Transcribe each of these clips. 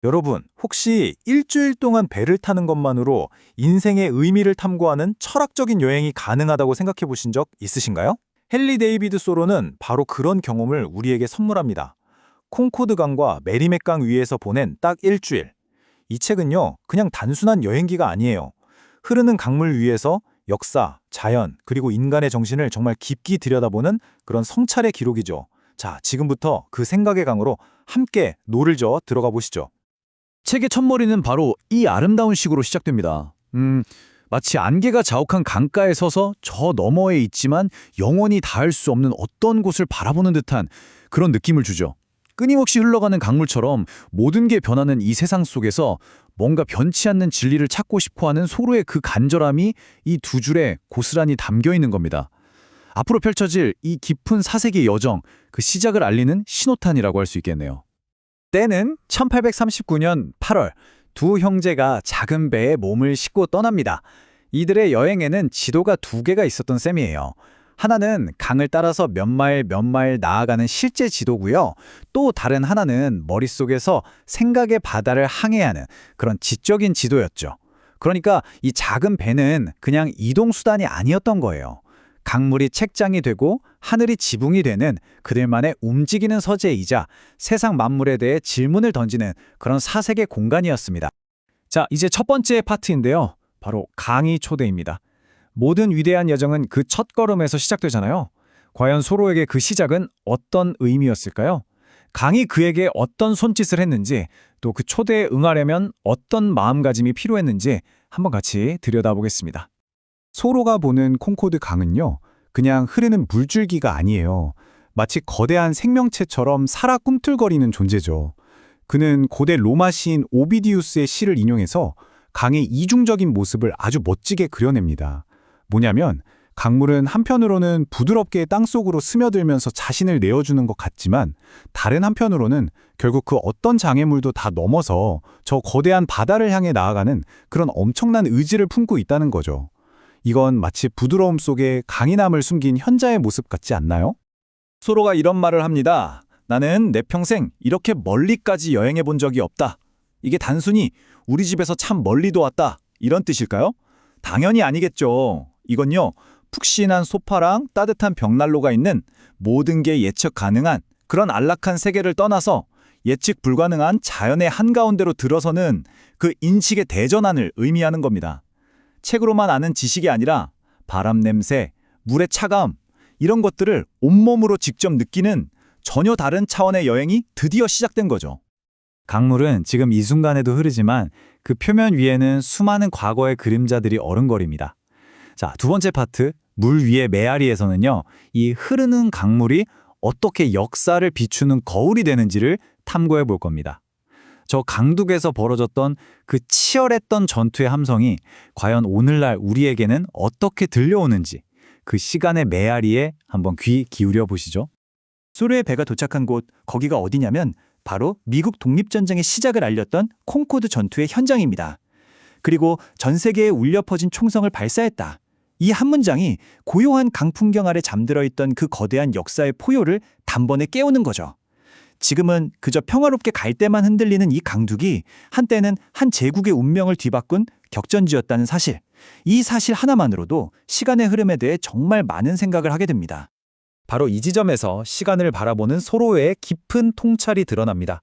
여러분, 혹시 일주일 동안 배를 타는 것만으로 인생의 의미를 탐구하는 철학적인 여행이 가능하다고 생각해 보신 적 있으신가요? 헨리 데이비드 소로는 바로 그런 경험을 우리에게 선물합니다. 콩코드 강과 메리맥 강 위에서 보낸 딱 일주일. 이 책은요, 그냥 단순한 여행기가 아니에요. 흐르는 강물 위에서 역사, 자연, 그리고 인간의 정신을 정말 깊이 들여다보는 그런 성찰의 기록이죠. 자, 지금부터 그 생각의 강으로 함께 노를 저어 들어가 보시죠. 책의 첫머리는 바로 이 아름다운 시구로 시작됩니다. 마치 안개가 자욱한 강가에 서서 저 너머에 있지만 영원히 닿을 수 없는 어떤 곳을 바라보는 듯한 그런 느낌을 주죠. 끊임없이 흘러가는 강물처럼 모든 게 변하는 이 세상 속에서 뭔가 변치 않는 진리를 찾고 싶어하는 소로의 그 간절함이 이 두 줄에 고스란히 담겨 있는 겁니다. 앞으로 펼쳐질 이 깊은 사색의 여정, 그 시작을 알리는 신호탄이라고 할 수 있겠네요. 때는 1839년 8월, 두 형제가 작은 배에 몸을 싣고 떠납니다. 이들의 여행에는 지도가 두 개가 있었던 셈이에요. 하나는 강을 따라서 몇 마일 나아가는 실제 지도고요. 또 다른 하나는 머릿속에서 생각의 바다를 항해하는 그런 지적인 지도였죠. 그러니까 이 작은 배는 그냥 이동수단이 아니었던 거예요. 강물이 책장이 되고 하늘이 지붕이 되는 그들만의 움직이는 서재이자 세상 만물에 대해 질문을 던지는 그런 사색의 공간이었습니다. 자, 이제 첫 번째 파트인데요. 바로 강이 초대입니다. 모든 위대한 여정은 그 첫걸음에서 시작되잖아요. 과연 소로에게 그 시작은 어떤 의미였을까요? 강이 그에게 어떤 손짓을 했는지, 또 그 초대에 응하려면 어떤 마음가짐이 필요했는지 한번 같이 들여다보겠습니다. 소로가 보는 콩코드 강은요, 그냥 흐르는 물줄기가 아니에요. 마치 거대한 생명체처럼 살아 꿈틀거리는 존재죠. 그는 고대 로마 시인 오비디우스의 시를 인용해서 강의 이중적인 모습을 아주 멋지게 그려냅니다. 뭐냐면 강물은 한편으로는 부드럽게 땅속으로 스며들면서 자신을 내어주는 것 같지만 다른 한편으로는 결국 그 어떤 장애물도 다 넘어서 저 거대한 바다를 향해 나아가는 그런 엄청난 의지를 품고 있다는 거죠. 이건 마치 부드러움 속에 강인함을 숨긴 현자의 모습 같지 않나요? 소로가 이런 말을 합니다. 나는 내 평생 이렇게 멀리까지 여행해 본 적이 없다. 이게 단순히 우리 집에서 참 멀리도 왔다. 이런 뜻일까요? 당연히 아니겠죠. 이건요, 푹신한 소파랑 따뜻한 벽난로가 있는 모든 게 예측 가능한 그런 안락한 세계를 떠나서 예측 불가능한 자연의 한가운데로 들어서는 그 인식의 대전환을 의미하는 겁니다. 책으로만 아는 지식이 아니라 바람 냄새, 물의 차가움, 이런 것들을 온몸으로 직접 느끼는 전혀 다른 차원의 여행이 드디어 시작된 거죠. 강물은 지금 이 순간에도 흐르지만 그 표면 위에는 수많은 과거의 그림자들이 어른거립니다. 자, 두 번째 파트, 물 위의 메아리에서는요, 이 흐르는 강물이 어떻게 역사를 비추는 거울이 되는지를 탐구해 볼 겁니다. 저 강둑에서 벌어졌던 그 치열했던 전투의 함성이 과연 오늘날 우리에게는 어떻게 들려오는지 그 시간의 메아리에 한번 귀 기울여 보시죠. 소로의 배가 도착한 곳, 거기가 어디냐면 바로 미국 독립전쟁의 시작을 알렸던 콩코드 전투의 현장입니다. 그리고 전 세계에 울려 퍼진 총성을 발사했다. 이 한 문장이 고요한 강풍경 아래 잠들어 있던 그 거대한 역사의 포효를 단번에 깨우는 거죠. 지금은 그저 평화롭게 갈 때만 흔들리는 이 강둑이 한때는 한 제국의 운명을 뒤바꾼 격전지였다는 사실. 이 사실 하나만으로도 시간의 흐름에 대해 정말 많은 생각을 하게 됩니다. 바로 이 지점에서 시간을 바라보는 소로의 깊은 통찰이 드러납니다.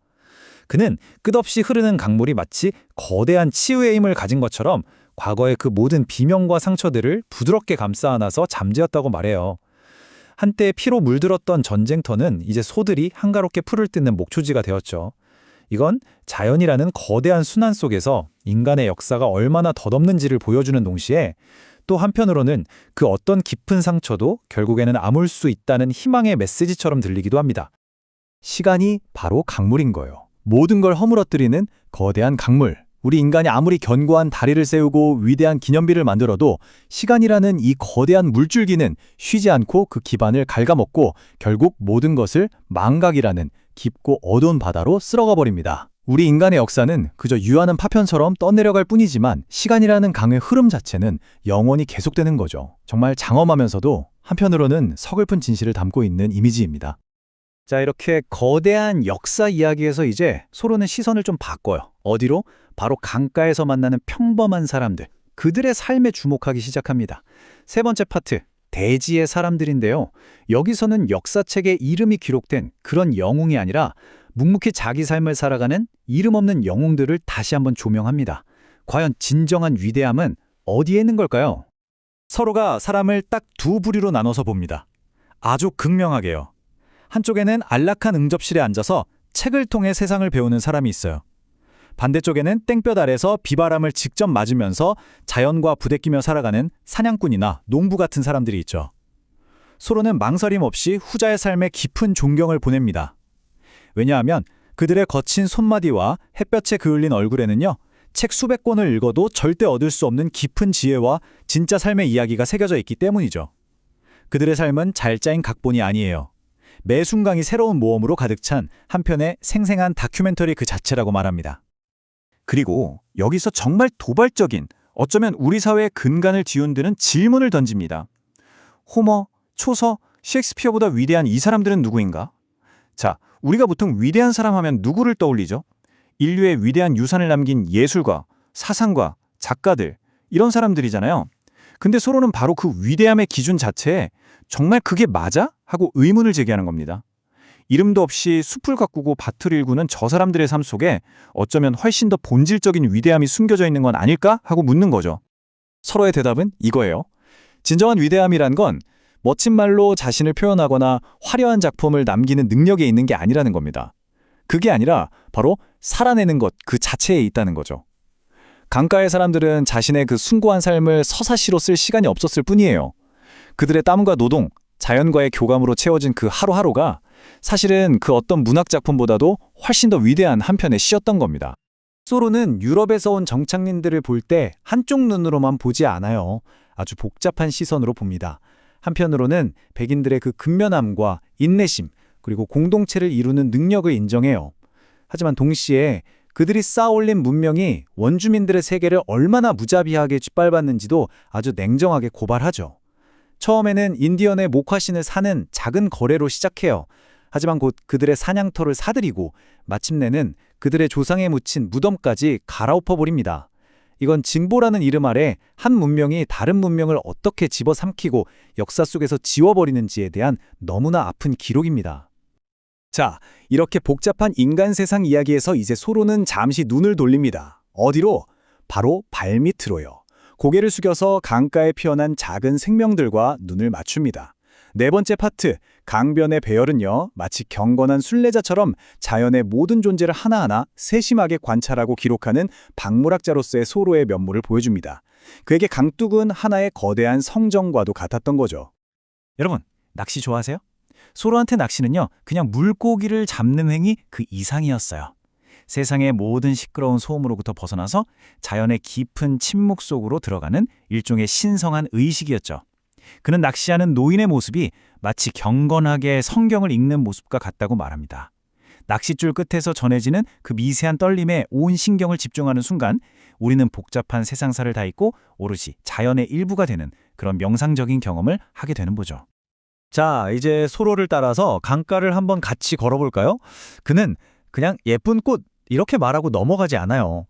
그는 끝없이 흐르는 강물이 마치 거대한 치유의 힘을 가진 것처럼 과거의 그 모든 비명과 상처들을 부드럽게 감싸 안아서 잠재웠다고 말해요. 한때 피로 물들었던 전쟁터는 이제 소들이 한가롭게 풀을 뜯는 목초지가 되었죠. 이건 자연이라는 거대한 순환 속에서 인간의 역사가 얼마나 덧없는지를 보여주는 동시에 또 한편으로는 그 어떤 깊은 상처도 결국에는 아물 수 있다는 희망의 메시지처럼 들리기도 합니다. 시간이 바로 강물인 거예요. 모든 걸 허물어뜨리는 거대한 강물. 우리 인간이 아무리 견고한 다리를 세우고 위대한 기념비를 만들어도 시간이라는 이 거대한 물줄기는 쉬지 않고 그 기반을 갉아먹고 결국 모든 것을 망각이라는 깊고 어두운 바다로 쓸어가 버립니다. 우리 인간의 역사는 그저 유한한 파편처럼 떠내려갈 뿐이지만 시간이라는 강의 흐름 자체는 영원히 계속되는 거죠. 정말 장엄하면서도 한편으로는 서글픈 진실을 담고 있는 이미지입니다. 자, 이렇게 거대한 역사 이야기에서 이제 소로는 시선을 좀 바꿔요. 어디로? 바로 강가에서 만나는 평범한 사람들, 그들의 삶에 주목하기 시작합니다. 세 번째 파트, 대지의 사람들인데요. 여기서는 역사책에 이름이 기록된 그런 영웅이 아니라 묵묵히 자기 삶을 살아가는 이름 없는 영웅들을 다시 한번 조명합니다. 과연 진정한 위대함은 어디에 있는 걸까요? 서로가 사람을 딱 두 부류로 나눠서 봅니다. 아주 극명하게요. 한쪽에는 안락한 응접실에 앉아서 책을 통해 세상을 배우는 사람이 있어요. 반대쪽에는 땡볕 아래서 비바람을 직접 맞으면서 자연과 부대끼며 살아가는 사냥꾼이나 농부 같은 사람들이 있죠. 소로는 망설임 없이 후자의 삶에 깊은 존경을 보냅니다. 왜냐하면 그들의 거친 손마디와 햇볕에 그을린 얼굴에는요, 책 수백 권을 읽어도 절대 얻을 수 없는 깊은 지혜와 진짜 삶의 이야기가 새겨져 있기 때문이죠. 그들의 삶은 잘 짜인 각본이 아니에요. 매 순간이 새로운 모험으로 가득 찬 한편의 생생한 다큐멘터리 그 자체라고 말합니다. 그리고 여기서 정말 도발적인, 어쩌면 우리 사회의 근간을 뒤흔드는 질문을 던집니다. 호머, 초서, 셰익스피어보다 위대한 이 사람들은 누구인가? 자, 우리가 보통 위대한 사람 하면 누구를 떠올리죠? 인류의 위대한 유산을 남긴 예술가, 사상가, 작가들, 이런 사람들이잖아요. 근데 소로는 바로 그 위대함의 기준 자체에 정말 그게 맞아? 하고 의문을 제기하는 겁니다. 이름도 없이 숲을 가꾸고 밭을 일구는 저 사람들의 삶 속에 어쩌면 훨씬 더 본질적인 위대함이 숨겨져 있는 건 아닐까? 하고 묻는 거죠. 서로의 대답은 이거예요. 진정한 위대함이란 건 멋진 말로 자신을 표현하거나 화려한 작품을 남기는 능력에 있는 게 아니라는 겁니다. 그게 아니라 바로 살아내는 것 그 자체에 있다는 거죠. 강가의 사람들은 자신의 그 숭고한 삶을 서사시로 쓸 시간이 없었을 뿐이에요. 그들의 땀과 노동, 자연과의 교감으로 채워진 그 하루하루가 사실은 그 어떤 문학작품보다도 훨씬 더 위대한 한편의 시였던 겁니다. 소로는 유럽에서 온 정착민들을 볼 때 한쪽 눈으로만 보지 않아요. 아주 복잡한 시선으로 봅니다. 한편으로는 백인들의 그 근면함과 인내심, 그리고 공동체를 이루는 능력을 인정해요. 하지만 동시에 그들이 쌓아올린 문명이 원주민들의 세계를 얼마나 무자비하게 짓밟았는지도 아주 냉정하게 고발하죠. 처음에는 인디언의 목화신을 사는 작은 거래로 시작해요. 하지만 곧 그들의 사냥터를 사들이고 마침내는 그들의 조상에 묻힌 무덤까지 갈아엎어버립니다. 이건 징보라는 이름 아래 한 문명이 다른 문명을 어떻게 집어삼키고 역사 속에서 지워버리는지에 대한 너무나 아픈 기록입니다. 자, 이렇게 복잡한 인간 세상 이야기에서 이제 소로는 잠시 눈을 돌립니다. 어디로? 바로 발밑으로요. 고개를 숙여서 강가에 피어난 작은 생명들과 눈을 맞춥니다. 네 번째 파트, 강변의 배열은요, 마치 경건한 순례자처럼 자연의 모든 존재를 하나하나 세심하게 관찰하고 기록하는 박물학자로서의 소로의 면모를 보여줍니다. 그에게 강둑은 하나의 거대한 성정과도 같았던 거죠. 여러분, 낚시 좋아하세요? 소로한테 낚시는요, 그냥 물고기를 잡는 행위 그 이상이었어요. 세상의 모든 시끄러운 소음으로부터 벗어나서 자연의 깊은 침묵 속으로 들어가는 일종의 신성한 의식이었죠. 그는 낚시하는 노인의 모습이 마치 경건하게 성경을 읽는 모습과 같다고 말합니다. 낚싯줄 끝에서 전해지는 그 미세한 떨림에 온 신경을 집중하는 순간 우리는 복잡한 세상사를 다 잊고 오롯이 자연의 일부가 되는 그런 명상적인 경험을 하게 되는 거죠. 자, 이제 소로를 따라서 강가를 한번 같이 걸어볼까요? 그는 그냥 예쁜 꽃 이렇게 말하고 넘어가지 않아요.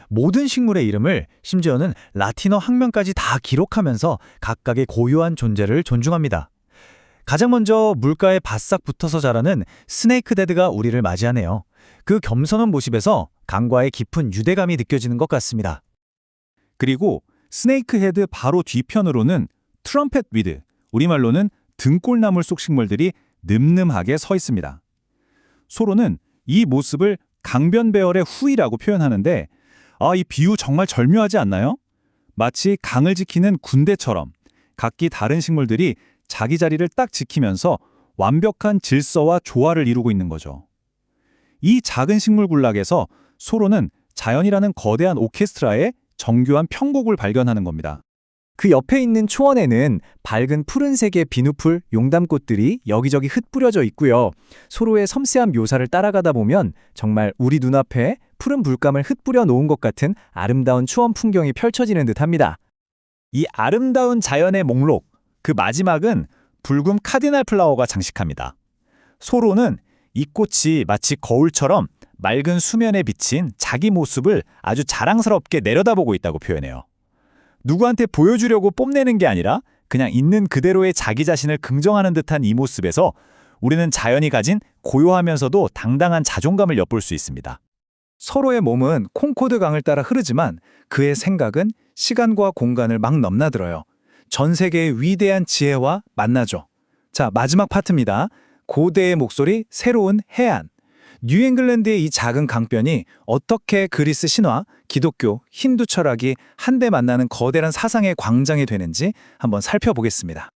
모든 식물의 이름을, 심지어는 라틴어 학명까지 다 기록하면서 각각의 고유한 존재를 존중합니다. 가장 먼저 물가에 바싹 붙어서 자라는 스네이크 데드가 우리를 맞이하네요. 그 겸손한 모습에서 강과의 깊은 유대감이 느껴지는 것 같습니다. 그리고 스네이크 헤드 바로 뒤편으로는 트럼펫 위드, 우리말로는 등골나물 속 식물들이 늠름하게 서 있습니다. 소로는 이 모습을 강변 배열의 후이라고 표현하는데 이 비유 정말 절묘하지 않나요? 마치 강을 지키는 군대처럼 각기 다른 식물들이 자기 자리를 딱 지키면서 완벽한 질서와 조화를 이루고 있는 거죠. 이 작은 식물 군락에서 소로는 자연이라는 거대한 오케스트라의 정교한 편곡을 발견하는 겁니다. 그 옆에 있는 초원에는 밝은 푸른색의 비누풀, 용담꽃들이 여기저기 흩뿌려져 있고요. 소로의 섬세한 묘사를 따라가다 보면 정말 우리 눈앞에 푸른 물감을 흩뿌려 놓은 것 같은 아름다운 초원 풍경이 펼쳐지는 듯합니다. 이 아름다운 자연의 목록, 그 마지막은 붉은 카디날 플라워가 장식합니다. 소로는 이 꽃이 마치 거울처럼 맑은 수면에 비친 자기 모습을 아주 자랑스럽게 내려다보고 있다고 표현해요. 누구한테 보여주려고 뽐내는 게 아니라 그냥 있는 그대로의 자기 자신을 긍정하는 듯한 이 모습에서 우리는 자연이 가진 고요하면서도 당당한 자존감을 엿볼 수 있습니다. 서로의 몸은 콩코드 강을 따라 흐르지만 그의 생각은 시간과 공간을 막 넘나들어요. 전 세계의 위대한 지혜와 만나죠. 자, 마지막 파트입니다. 고대의 목소리, 새로운 해안. 뉴잉글랜드의 이 작은 강변이 어떻게 그리스 신화, 기독교, 힌두 철학이 한데 만나는 거대한 사상의 광장이 되는지 한번 살펴보겠습니다.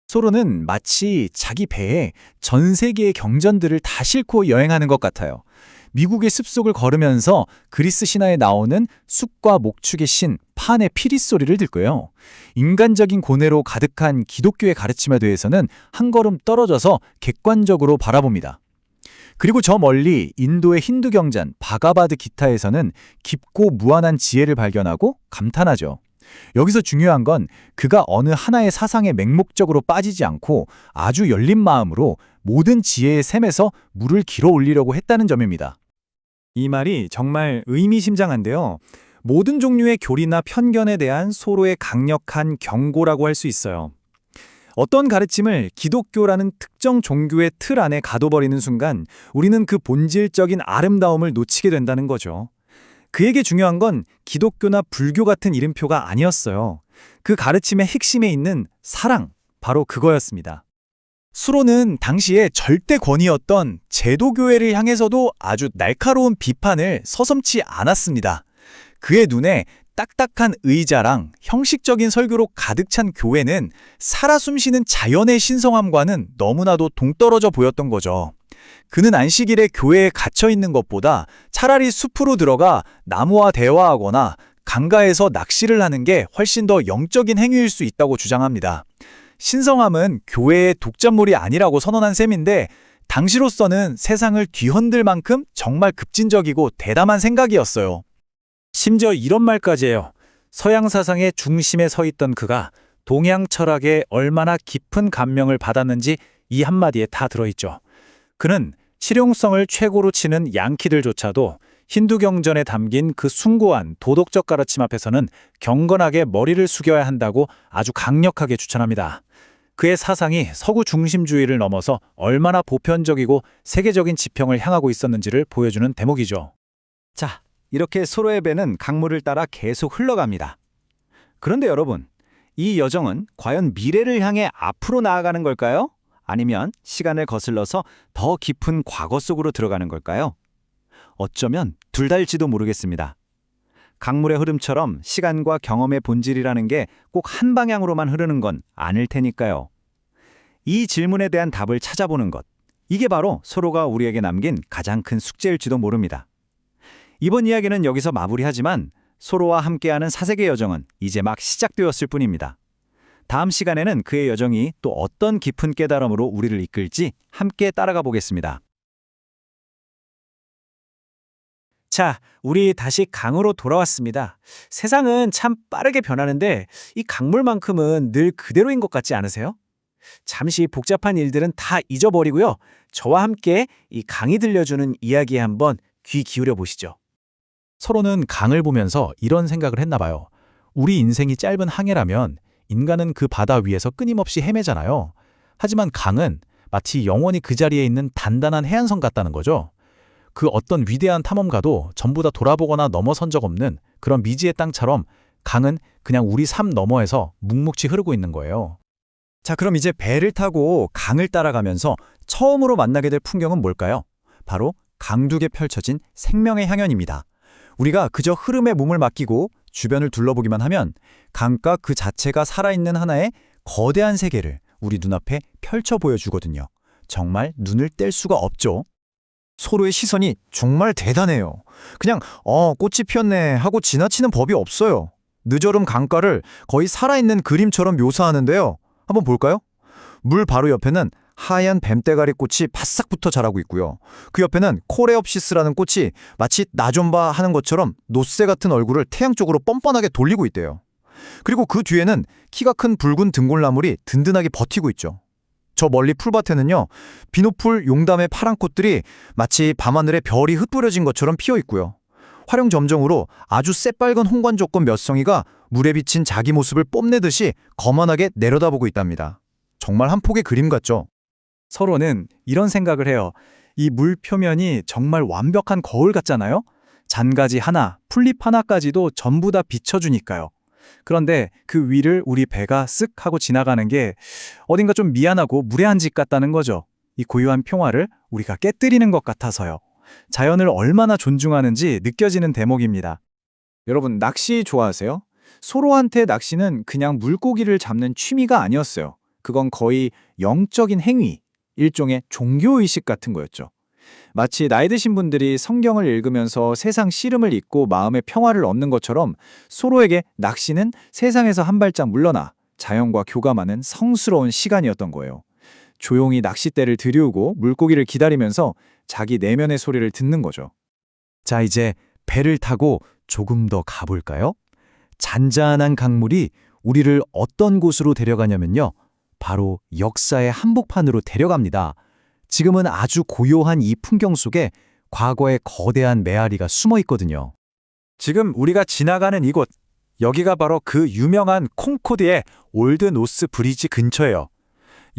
소로는 마치 자기 배에 전 세계의 경전들을 다 싣고 여행하는 것 같아요. 미국의 숲속을 걸으면서 그리스 신화에 나오는 숲과 목축의 신, 판의 피리 소리를 듣고요. 인간적인 고뇌로 가득한 기독교의 가르침에 대해서는 한 걸음 떨어져서 객관적으로 바라봅니다. 그리고 저 멀리 인도의 힌두 경전 바가바드 기타에서는 깊고 무한한 지혜를 발견하고 감탄하죠. 여기서 중요한 건 그가 어느 하나의 사상에 맹목적으로 빠지지 않고 아주 열린 마음으로 모든 지혜의 샘에서 물을 길어 올리려고 했다는 점입니다. 이 말이 정말 의미심장한데요. 모든 종류의 교리나 편견에 대한 서로의 강력한 경고라고 할 수 있어요. 어떤 가르침을 기독교라는 특정 종교의 틀 안에 가둬버리는 순간 우리는 그 본질적인 아름다움을 놓치게 된다는 거죠. 그에게 중요한 건 기독교나 불교 같은 이름표가 아니었어요. 그 가르침의 핵심에 있는 사랑, 바로 그거였습니다. 수로는 당시에 절대 권위였던 제도교회를 향해서도 아주 날카로운 비판을 서슴지 않았습니다. 그의 눈에 딱딱한 의자랑 형식적인 설교로 가득 찬 교회는 살아 숨쉬는 자연의 신성함과는 너무나도 동떨어져 보였던 거죠. 그는 안식일에 교회에 갇혀 있는 것보다 차라리 숲으로 들어가 나무와 대화하거나 강가에서 낚시를 하는 게 훨씬 더 영적인 행위일 수 있다고 주장합니다. 신성함은 교회의 독점물이 아니라고 선언한 셈인데 당시로서는 세상을 뒤흔들 만큼 정말 급진적이고 대담한 생각이었어요. 심지어 이런 말까지 해요. 서양 사상의 중심에 서 있던 그가 동양 철학에 얼마나 깊은 감명을 받았는지 이 한마디에 다 들어있죠. 그는 실용성을 최고로 치는 양키들조차도 힌두 경전에 담긴 그 숭고한 도덕적 가르침 앞에서는 경건하게 머리를 숙여야 한다고 아주 강력하게 추천합니다. 그의 사상이 서구 중심주의를 넘어서 얼마나 보편적이고 세계적인 지평을 향하고 있었는지를 보여주는 대목이죠. 자, 이렇게 서로의 배는 강물을 따라 계속 흘러갑니다. 그런데 여러분, 이 여정은 과연 미래를 향해 앞으로 나아가는 걸까요? 아니면 시간을 거슬러서 더 깊은 과거 속으로 들어가는 걸까요? 어쩌면 둘 다일지도 모르겠습니다. 강물의 흐름처럼 시간과 경험의 본질이라는 게 꼭 한 방향으로만 흐르는 건 아닐 테니까요. 이 질문에 대한 답을 찾아보는 것, 이게 바로 서로가 우리에게 남긴 가장 큰 숙제일지도 모릅니다. 이번 이야기는 여기서 마무리하지만 서로와 함께하는 사색의 여정은 이제 막 시작되었을 뿐입니다. 다음 시간에는 그의 여정이 또 어떤 깊은 깨달음으로 우리를 이끌지 함께 따라가 보겠습니다. 자, 우리 다시 강으로 돌아왔습니다. 세상은 참 빠르게 변하는데 이 강물만큼은 늘 그대로인 것 같지 않으세요? 잠시 복잡한 일들은 다 잊어버리고요. 저와 함께 이 강이 들려주는 이야기에 한번 귀 기울여 보시죠. 서로는 강을 보면서 이런 생각을 했나 봐요. 우리 인생이 짧은 항해라면 인간은 그 바다 위에서 끊임없이 헤매잖아요. 하지만 강은 마치 영원히 그 자리에 있는 단단한 해안선 같다는 거죠. 그 어떤 위대한 탐험가도 전부 다 돌아보거나 넘어선 적 없는 그런 미지의 땅처럼 강은 그냥 우리 삶 너머에서 묵묵히 흐르고 있는 거예요. 자, 그럼 이제 배를 타고 강을 따라가면서 처음으로 만나게 될 풍경은 뭘까요? 바로 강둑에 펼쳐진 생명의 향연입니다. 우리가 그저 흐름에 몸을 맡기고 주변을 둘러보기만 하면 강가 그 자체가 살아있는 하나의 거대한 세계를 우리 눈앞에 펼쳐 보여주거든요. 정말 눈을 뗄 수가 없죠. 서로의 시선이 정말 대단해요. 그냥 꽃이 피었네 하고 지나치는 법이 없어요. 늦어름 강가를 거의 살아있는 그림처럼 묘사하는데요. 한번 볼까요? 물 바로 옆에는 하얀 뱀대가리 꽃이 바싹 붙어 자라고 있고요. 그 옆에는 코레옵시스라는 꽃이 마치 나 좀 봐 하는 것처럼 노쇠 같은 얼굴을 태양 쪽으로 뻔뻔하게 돌리고 있대요. 그리고 그 뒤에는 키가 큰 붉은 등골나물이 든든하게 버티고 있죠. 저 멀리 풀밭에는요, 비노풀 용담의 파란 꽃들이 마치 밤하늘에 별이 흩뿌려진 것처럼 피어 있고요. 활용 점정으로 아주 새빨간 홍관조꽃 몇 성이가 물에 비친 자기 모습을 뽐내듯이 거만하게 내려다보고 있답니다. 정말 한 폭의 그림 같죠? 서로는 이런 생각을 해요. 이 물 표면이 정말 완벽한 거울 같잖아요? 잔가지 하나, 풀잎 하나까지도 전부 다 비춰주니까요. 그런데 그 위를 우리 배가 쓱 하고 지나가는 게 어딘가 좀 미안하고 무례한 짓 같다는 거죠. 이 고유한 평화를 우리가 깨뜨리는 것 같아서요. 자연을 얼마나 존중하는지 느껴지는 대목입니다. 여러분, 낚시 좋아하세요? 소로한테 낚시는 그냥 물고기를 잡는 취미가 아니었어요. 그건 거의 영적인 행위, 일종의 종교의식 같은 거였죠. 마치 나이 드신 분들이 성경을 읽으면서 세상 씨름을 잊고 마음의 평화를 얻는 것처럼 소로에게 낚시는 세상에서 한 발짝 물러나 자연과 교감하는 성스러운 시간이었던 거예요. 조용히 낚싯대를 들이우고 물고기를 기다리면서 자기 내면의 소리를 듣는 거죠. 자, 이제 배를 타고 조금 더 가볼까요? 잔잔한 강물이 우리를 어떤 곳으로 데려가냐면요. 바로 역사의 한복판으로 데려갑니다. 지금은 아주 고요한 이 풍경 속에 과거의 거대한 메아리가 숨어 있거든요. 지금 우리가 지나가는 이곳, 여기가 바로 그 유명한 콩코드의 올드 노스 브리지 근처예요.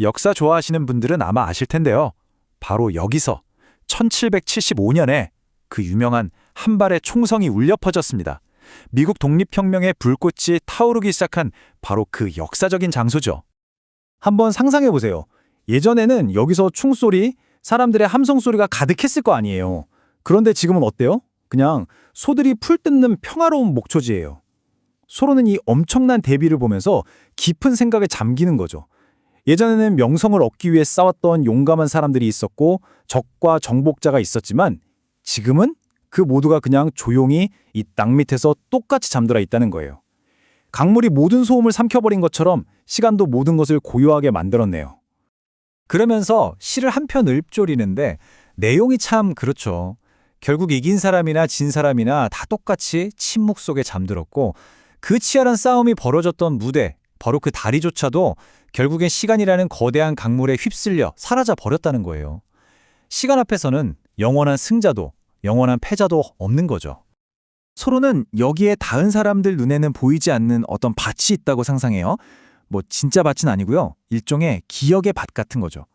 역사 좋아하시는 분들은 아마 아실 텐데요. 바로 여기서 1775년에 그 유명한 한 발의 총성이 울려 퍼졌습니다. 미국 독립혁명의 불꽃이 타오르기 시작한 바로 그 역사적인 장소죠. 한번 상상해 보세요. 예전에는 여기서 총소리, 사람들의 함성 소리가 가득했을 거 아니에요. 그런데 지금은 어때요? 그냥 소들이 풀 뜯는 평화로운 목초지예요. 소로는 이 엄청난 대비를 보면서 깊은 생각에 잠기는 거죠. 예전에는 명성을 얻기 위해 싸웠던 용감한 사람들이 있었고 적과 정복자가 있었지만 지금은 그 모두가 그냥 조용히 이 땅 밑에서 똑같이 잠들어 있다는 거예요. 강물이 모든 소음을 삼켜버린 것처럼 시간도 모든 것을 고요하게 만들었네요. 그러면서 시를 한편 읊조리는데 내용이 참 그렇죠. 결국 이긴 사람이나 진 사람이나 다 똑같이 침묵 속에 잠들었고 그 치열한 싸움이 벌어졌던 무대, 바로 그 다리조차도 결국엔 시간이라는 거대한 강물에 휩쓸려 사라져 버렸다는 거예요. 시간 앞에서는 영원한 승자도 영원한 패자도 없는 거죠. 서로는 여기에 닿은 사람들 눈에는 보이지 않는 어떤 밭이 있다고 상상해요. 뭐 진짜 밭은 아니고요. 일종의 기억의 밭 같은 거죠.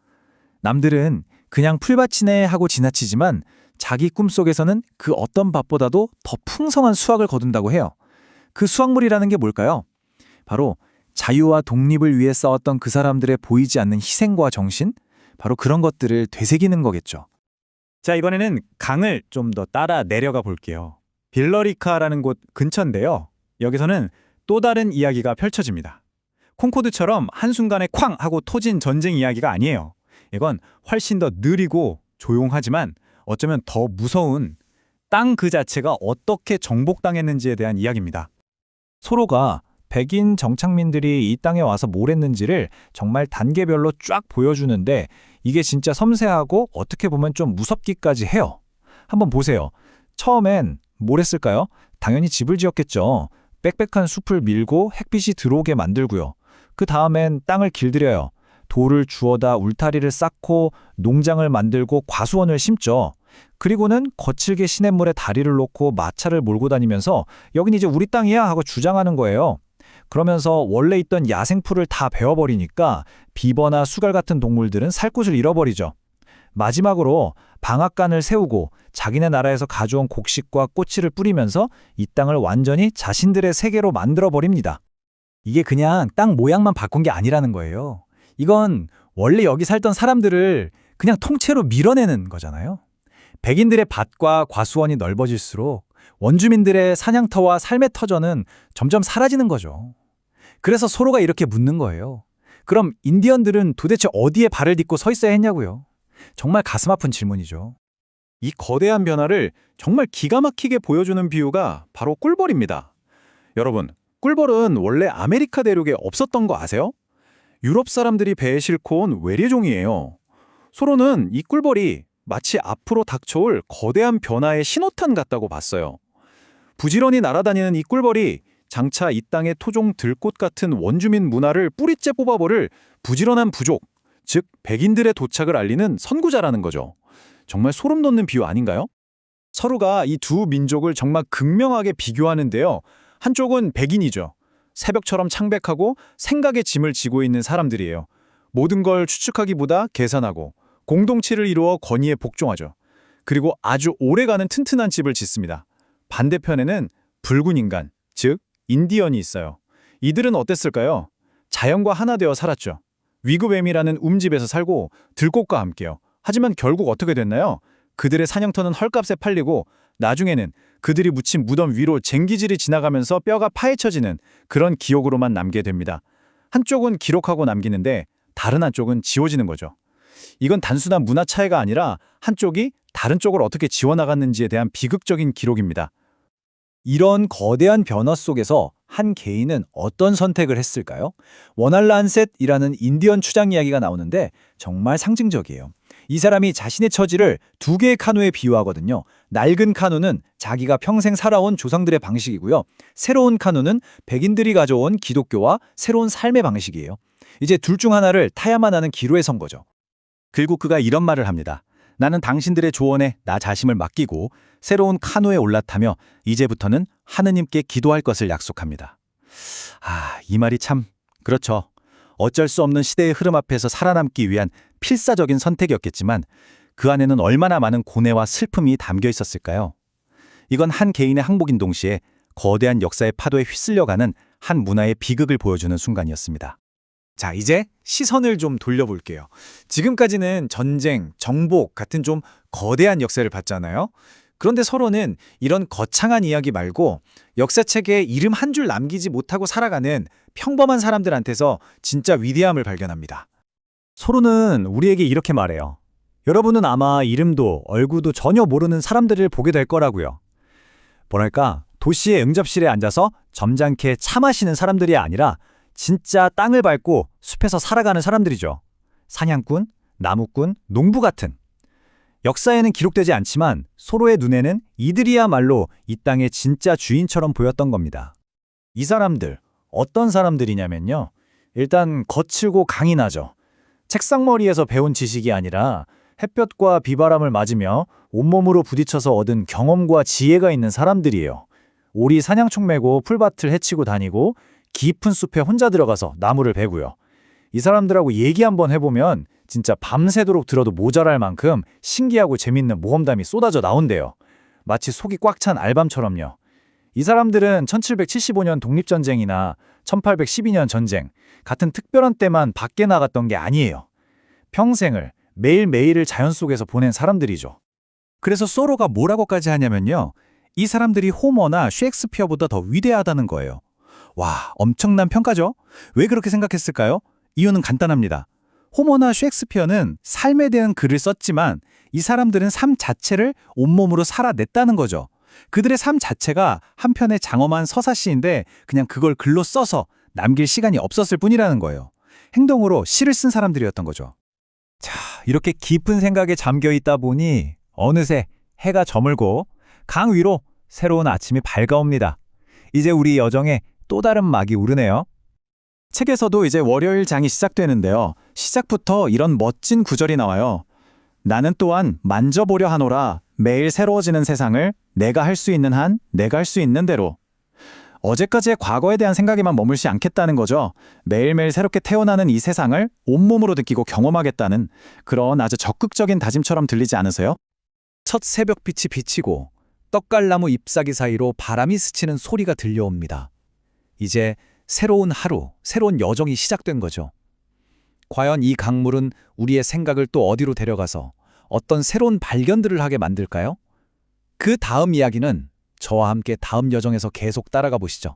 남들은 그냥 풀밭이네 하고 지나치지만 자기 꿈속에서는 그 어떤 밭보다도 더 풍성한 수확을 거둔다고 해요. 그 수확물이라는 게 뭘까요? 바로 자유와 독립을 위해 싸웠던 그 사람들의 보이지 않는 희생과 정신? 바로 그런 것들을 되새기는 거겠죠. 자, 이번에는 강을 좀 더 따라 내려가 볼게요. 빌러리카라는 곳 근처인데요. 여기서는 또 다른 이야기가 펼쳐집니다. 콩코드처럼 한순간에 쾅 하고 터진 전쟁 이야기가 아니에요. 이건 훨씬 더 느리고 조용하지만 어쩌면 더 무서운 땅 그 자체가 어떻게 정복당했는지에 대한 이야기입니다. 소로가 백인 정착민들이 이 땅에 와서 뭘 했는지를 정말 단계별로 쫙 보여주는데 이게 진짜 섬세하고 어떻게 보면 좀 무섭기까지 해요. 한번 보세요. 처음엔 뭘 했을까요? 당연히 집을 지었겠죠. 빽빽한 숲을 밀고 햇빛이 들어오게 만들고요. 그 다음엔 땅을 길들여요. 돌을 주워다 울타리를 쌓고 농장을 만들고 과수원을 심죠. 그리고는 거칠게 시냇물에 다리를 놓고 마차를 몰고 다니면서 여긴 이제 우리 땅이야 하고 주장하는 거예요. 그러면서 원래 있던 야생풀을 다 베어버리니까 비버나 수갈 같은 동물들은 살 곳을 잃어버리죠. 마지막으로 방앗간을 세우고 자기네 나라에서 가져온 곡식과 꼬치를 뿌리면서 이 땅을 완전히 자신들의 세계로 만들어버립니다. 이게 그냥 땅 모양만 바꾼 게 아니라는 거예요. 이건 원래 여기 살던 사람들을 그냥 통째로 밀어내는 거잖아요. 백인들의 밭과 과수원이 넓어질수록 원주민들의 사냥터와 삶의 터전은 점점 사라지는 거죠. 그래서 소로가 이렇게 묻는 거예요. 그럼 인디언들은 도대체 어디에 발을 딛고 서 있어야 했냐고요. 정말 가슴 아픈 질문이죠. 이 거대한 변화를 정말 기가 막히게 보여주는 비유가 바로 꿀벌입니다. 여러분, 꿀벌은 원래 아메리카 대륙에 없었던 거 아세요? 유럽 사람들이 배에 싣고 온 외래종이에요. 소로는 이 꿀벌이 마치 앞으로 닥쳐올 거대한 변화의 신호탄 같다고 봤어요. 부지런히 날아다니는 이 꿀벌이 장차 이 땅의 토종 들꽃 같은 원주민 문화를 뿌리째 뽑아버릴 부지런한 부족, 즉 백인들의 도착을 알리는 선구자라는 거죠. 정말 소름 돋는 비유 아닌가요? 서로가 이 두 민족을 정말 극명하게 비교하는데요. 한쪽은 백인이죠. 새벽처럼 창백하고 생각의 짐을 지고 있는 사람들이에요. 모든 걸 추측하기보다 계산하고 공동체를 이루어 권위에 복종하죠. 그리고 아주 오래가는 튼튼한 집을 짓습니다. 반대편에는 붉은 인간, 즉 인디언이 있어요. 이들은 어땠을까요? 자연과 하나 되어 살았죠. 위그웸이라는 움집에서 살고 들꽃과 함께요. 하지만 결국 어떻게 됐나요? 그들의 사냥터는 헐값에 팔리고 나중에는 그들이 묻힌 무덤 위로 쟁기질이 지나가면서 뼈가 파헤쳐지는 그런 기억으로만 남게 됩니다. 한쪽은 기록하고 남기는데 다른 한쪽은 지워지는 거죠. 이건 단순한 문화 차이가 아니라 한쪽이 다른 쪽을 어떻게 지워나갔는지에 대한 비극적인 기록입니다. 이런 거대한 변화 속에서 한 개인은 어떤 선택을 했을까요? 워날란셋이라는 인디언 추장 이야기가 나오는데 정말 상징적이에요. 이 사람이 자신의 처지를 두 개의 카누에 비유하거든요. 낡은 카누는 자기가 평생 살아온 조상들의 방식이고요. 새로운 카누는 백인들이 가져온 기독교와 새로운 삶의 방식이에요. 이제 둘 중 하나를 타야만 하는 기로에 선 거죠. 결국 그가 이런 말을 합니다. 나는 당신들의 조언에 나 자신을 맡기고 새로운 카누에 올라타며 이제부터는 하느님께 기도할 것을 약속합니다. 이 말이 참 그렇죠. 어쩔 수 없는 시대의 흐름 앞에서 살아남기 위한 필사적인 선택이었겠지만 그 안에는 얼마나 많은 고뇌와 슬픔이 담겨 있었을까요? 이건 한 개인의 항복인 동시에 거대한 역사의 파도에 휩쓸려가는 한 문화의 비극을 보여주는 순간이었습니다. 자, 이제 시선을 좀 돌려볼게요. 지금까지는 전쟁, 정복 같은 좀 거대한 역사를 봤잖아요. 그런데 서로는 이런 거창한 이야기 말고 역사책에 이름 한 줄 남기지 못하고 살아가는 평범한 사람들한테서 진짜 위대함을 발견합니다. 서로는 우리에게 이렇게 말해요. 여러분은 아마 이름도 얼굴도 전혀 모르는 사람들을 보게 될 거라고요. 뭐랄까, 도시의 응접실에 앉아서 점잖게 차 마시는 사람들이 아니라 진짜 땅을 밟고 숲에서 살아가는 사람들이죠. 사냥꾼, 나무꾼, 농부 같은. 역사에는 기록되지 않지만 서로의 눈에는 이들이야말로 이 땅의 진짜 주인처럼 보였던 겁니다. 이 사람들, 어떤 사람들이냐면요. 일단 거칠고 강인하죠. 책상머리에서 배운 지식이 아니라 햇볕과 비바람을 맞으며 온몸으로 부딪혀서 얻은 경험과 지혜가 있는 사람들이에요. 오리 사냥총 메고 풀밭을 헤치고 다니고 깊은 숲에 혼자 들어가서 나무를 베고요. 이 사람들하고 얘기 한번 해보면 진짜 밤새도록 들어도 모자랄 만큼 신기하고 재밌는 모험담이 쏟아져 나온대요. 마치 속이 꽉 찬 알밤처럼요. 이 사람들은 1775년 독립전쟁이나 1812년 전쟁 같은 특별한 때만 밖에 나갔던 게 아니에요. 평생을 매일매일을 자연 속에서 보낸 사람들이죠. 그래서 소로가 뭐라고까지 하냐면요. 이 사람들이 호머나 셰익스피어보다 더 위대하다는 거예요. 와, 엄청난 평가죠? 왜 그렇게 생각했을까요? 이유는 간단합니다. 호머나 셰익스피어는 삶에 대한 글을 썼지만 이 사람들은 삶 자체를 온몸으로 살아냈다는 거죠. 그들의 삶 자체가 한편의 장엄한 서사시인데 그냥 그걸 글로 써서 남길 시간이 없었을 뿐이라는 거예요. 행동으로 시를 쓴 사람들이었던 거죠. 자, 이렇게 깊은 생각에 잠겨 있다 보니 어느새 해가 저물고 강 위로 새로운 아침이 밝아옵니다. 이제 우리 여정에 또 다른 막이 오르네요. 책에서도 이제 월요일 장이 시작되는데요. 시작부터 이런 멋진 구절이 나와요. 나는 또한 만져보려 하노라 매일 새로워지는 세상을 내가 할 수 있는 한 내가 할 수 있는 대로. 어제까지의 과거에 대한 생각에만 머물지 않겠다는 거죠. 매일매일 새롭게 태어나는 이 세상을 온몸으로 느끼고 경험하겠다는 그런 아주 적극적인 다짐처럼 들리지 않으세요? 첫 새벽빛이 비치고 떡갈나무 잎사귀 사이로 바람이 스치는 소리가 들려옵니다. 이제 새로운 하루, 새로운 여정이 시작된 거죠. 과연 이 강물은 우리의 생각을 또 어디로 데려가서 어떤 새로운 발견들을 하게 만들까요? 그 다음 이야기는 저와 함께 다음 여정에서 계속 따라가 보시죠.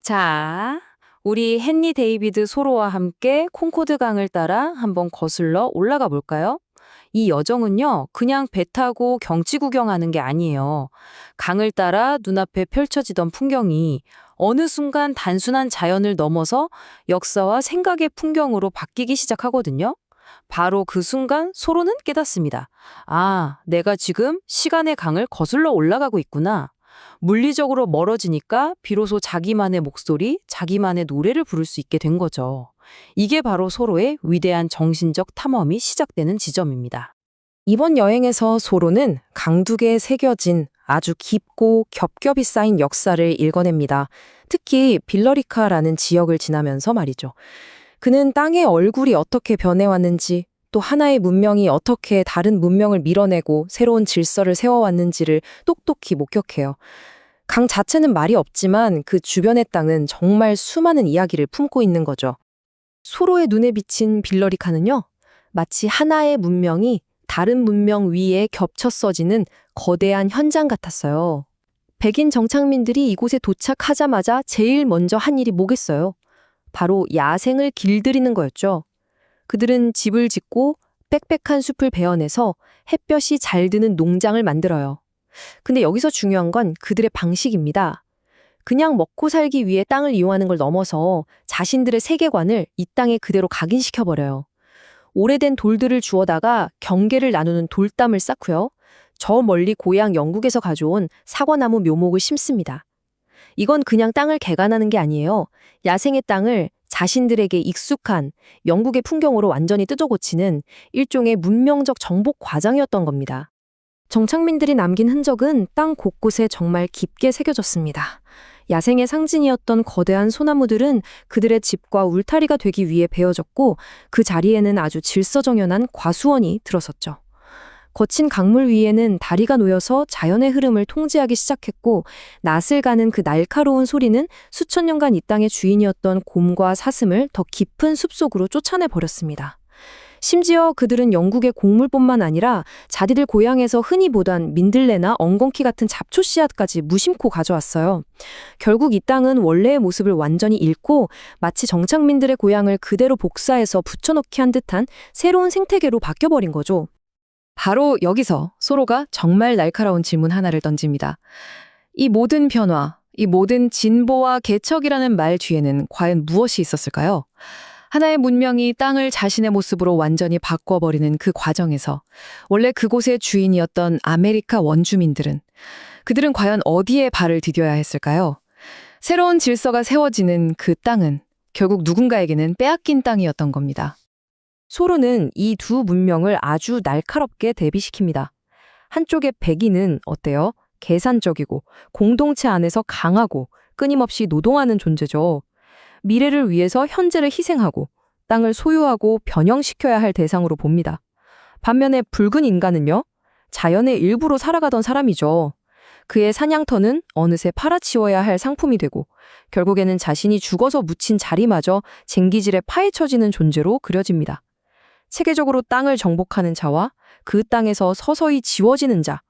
자, 우리 헨리 데이비드 소로와 함께 콩코드 강을 따라 한번 거슬러 올라가 볼까요? 이 여정은요, 그냥 배 타고 경치 구경하는 게 아니에요. 강을 따라 눈앞에 펼쳐지던 풍경이 어느 순간 단순한 자연을 넘어서 역사와 생각의 풍경으로 바뀌기 시작하거든요. 바로 그 순간 소로는 깨닫습니다. 아, 내가 지금 시간의 강을 거슬러 올라가고 있구나. 물리적으로 멀어지니까 비로소 자기만의 목소리, 자기만의 노래를 부를 수 있게 된 거죠. 이게 바로 소로의 위대한 정신적 탐험이 시작되는 지점입니다. 이번 여행에서 소로는 강둑에 새겨진 아주 깊고 겹겹이 쌓인 역사를 읽어냅니다. 특히 빌러리카라는 지역을 지나면서 말이죠. 그는 땅의 얼굴이 어떻게 변해왔는지, 또 하나의 문명이 어떻게 다른 문명을 밀어내고 새로운 질서를 세워왔는지를 똑똑히 목격해요. 강 자체는 말이 없지만 그 주변의 땅은 정말 수많은 이야기를 품고 있는 거죠. 소로의 눈에 비친 빌러리카는요, 마치 하나의 문명이 다른 문명 위에 겹쳐 써지는 거대한 현장 같았어요. 백인 정착민들이 이곳에 도착하자마자 제일 먼저 한 일이 뭐겠어요? 바로 야생을 길들이는 거였죠. 그들은 집을 짓고 빽빽한 숲을 베어내서 햇볕이 잘 드는 농장을 만들어요. 근데 여기서 중요한 건 그들의 방식입니다. 그냥 먹고 살기 위해 땅을 이용하는 걸 넘어서 자신들의 세계관을 이 땅에 그대로 각인시켜버려요. 오래된 돌들을 주워다가 경계를 나누는 돌담을 쌓고요. 저 멀리 고향 영국에서 가져온 사과나무 묘목을 심습니다. 이건 그냥 땅을 개간하는 게 아니에요. 야생의 땅을 자신들에게 익숙한 영국의 풍경으로 완전히 뜯어고치는 일종의 문명적 정복 과정이었던 겁니다. 정착민들이 남긴 흔적은 땅 곳곳에 정말 깊게 새겨졌습니다. 야생의 상징이었던 거대한 소나무들은 그들의 집과 울타리가 되기 위해 베어졌고 그 자리에는 아주 질서정연한 과수원이 들어섰죠. 거친 강물 위에는 다리가 놓여서 자연의 흐름을 통제하기 시작했고 낯을 가는 그 날카로운 소리는 수천 년간 이 땅의 주인이었던 곰과 사슴을 더 깊은 숲속으로 쫓아내버렸습니다. 심지어 그들은 영국의 곡물뿐만 아니라 자기들 고향에서 흔히 보던 민들레나 엉겅퀴 같은 잡초 씨앗까지 무심코 가져왔어요. 결국 이 땅은 원래의 모습을 완전히 잃고 마치 정착민들의 고향을 그대로 복사해서 붙여넣기 한 듯한 새로운 생태계로 바뀌어버린 거죠. 바로 여기서 소로가 정말 날카로운 질문 하나를 던집니다. 이 모든 변화, 이 모든 진보와 개척이라는 말 뒤에는 과연 무엇이 있었을까요? 하나의 문명이 땅을 자신의 모습으로 완전히 바꿔버리는 그 과정에서 원래 그곳의 주인이었던 아메리카 원주민들은 그들은 과연 어디에 발을 디뎌야 했을까요? 새로운 질서가 세워지는 그 땅은 결국 누군가에게는 빼앗긴 땅이었던 겁니다. 소로는 이 두 문명을 아주 날카롭게 대비시킵니다. 한쪽의 백인은 어때요? 계산적이고 공동체 안에서 강하고 끊임없이 노동하는 존재죠. 미래를 위해서 현재를 희생하고 땅을 소유하고 변형시켜야 할 대상으로 봅니다. 반면에 붉은 인간은요, 자연의 일부로 살아가던 사람이죠. 그의 사냥터는 어느새 팔아치워야 할 상품이 되고 결국에는 자신이 죽어서 묻힌 자리마저 쟁기질에 파헤쳐지는 존재로 그려집니다. 체계적으로 땅을 정복하는 자와 그 땅에서 서서히 지워지는 자,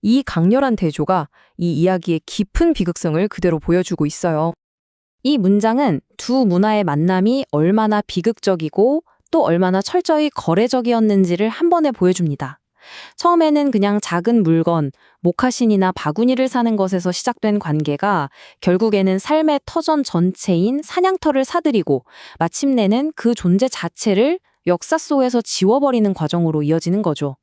이 강렬한 대조가 이 이야기의 깊은 비극성을 그대로 보여주고 있어요. 이 문장은 두 문화의 만남이 얼마나 비극적이고 또 얼마나 철저히 거래적이었는지를 한 번에 보여줍니다. 처음에는 그냥 작은 물건, 목화신이나 바구니를 사는 것에서 시작된 관계가 결국에는 삶의 터전 전체인 사냥터를 사들이고 마침내는 그 존재 자체를 역사 속에서 지워버리는 과정으로 이어지는 거죠.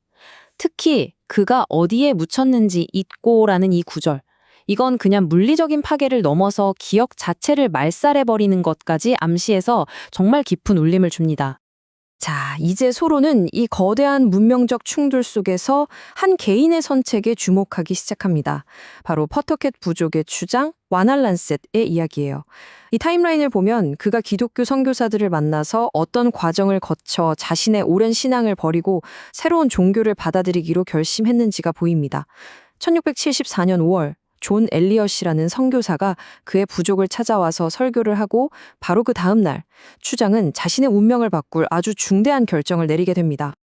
특히 그가 어디에 묻혔는지 잊고라는 이 구절. 이건 그냥 물리적인 파괴를 넘어서 기억 자체를 말살해버리는 것까지 암시해서 정말 깊은 울림을 줍니다. 자, 이제 소로는 이 거대한 문명적 충돌 속에서 한 개인의 선택에 주목하기 시작합니다. 바로 퍼터캣 부족의 주장 와날란셋의 이야기예요. 이 타임라인을 보면 그가 기독교 선교사들을 만나서 어떤 과정을 거쳐 자신의 오랜 신앙을 버리고 새로운 종교를 받아들이기로 결심했는지가 보입니다. 1674년 5월 존 엘리엇이라는 선교사가 그의 부족을 찾아와서 설교를 하고 바로 그 다음 날 추장은 자신의 운명을 바꿀 아주 중대한 결정을 내리게 됩니다.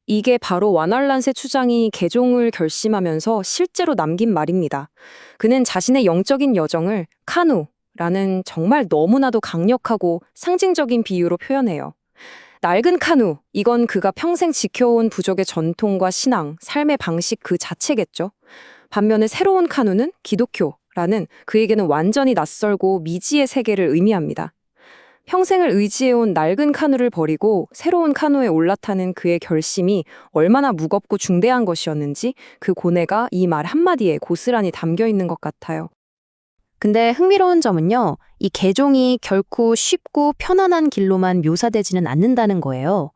이게 바로 와날란세 추장이 개종을 결심하면서 실제로 남긴 말입니다. 그는 자신의 영적인 여정을 카누라는 정말 너무나도 강력하고 상징적인 비유로 표현해요. 낡은 카누, 이건 그가 평생 지켜온 부족의 전통과 신앙, 삶의 방식 그 자체겠죠. 반면에 새로운 카누는 기독교라는 그에게는 완전히 낯설고 미지의 세계를 의미합니다. 평생을 의지해온 낡은 카누를 버리고 새로운 카누에 올라타는 그의 결심이 얼마나 무겁고 중대한 것이었는지 그 고뇌가 이 말 한마디에 고스란히 담겨 있는 것 같아요. 근데 흥미로운 점은요, 이 개종이 결코 쉽고 편안한 길로만 묘사되지는 않는다는 거예요.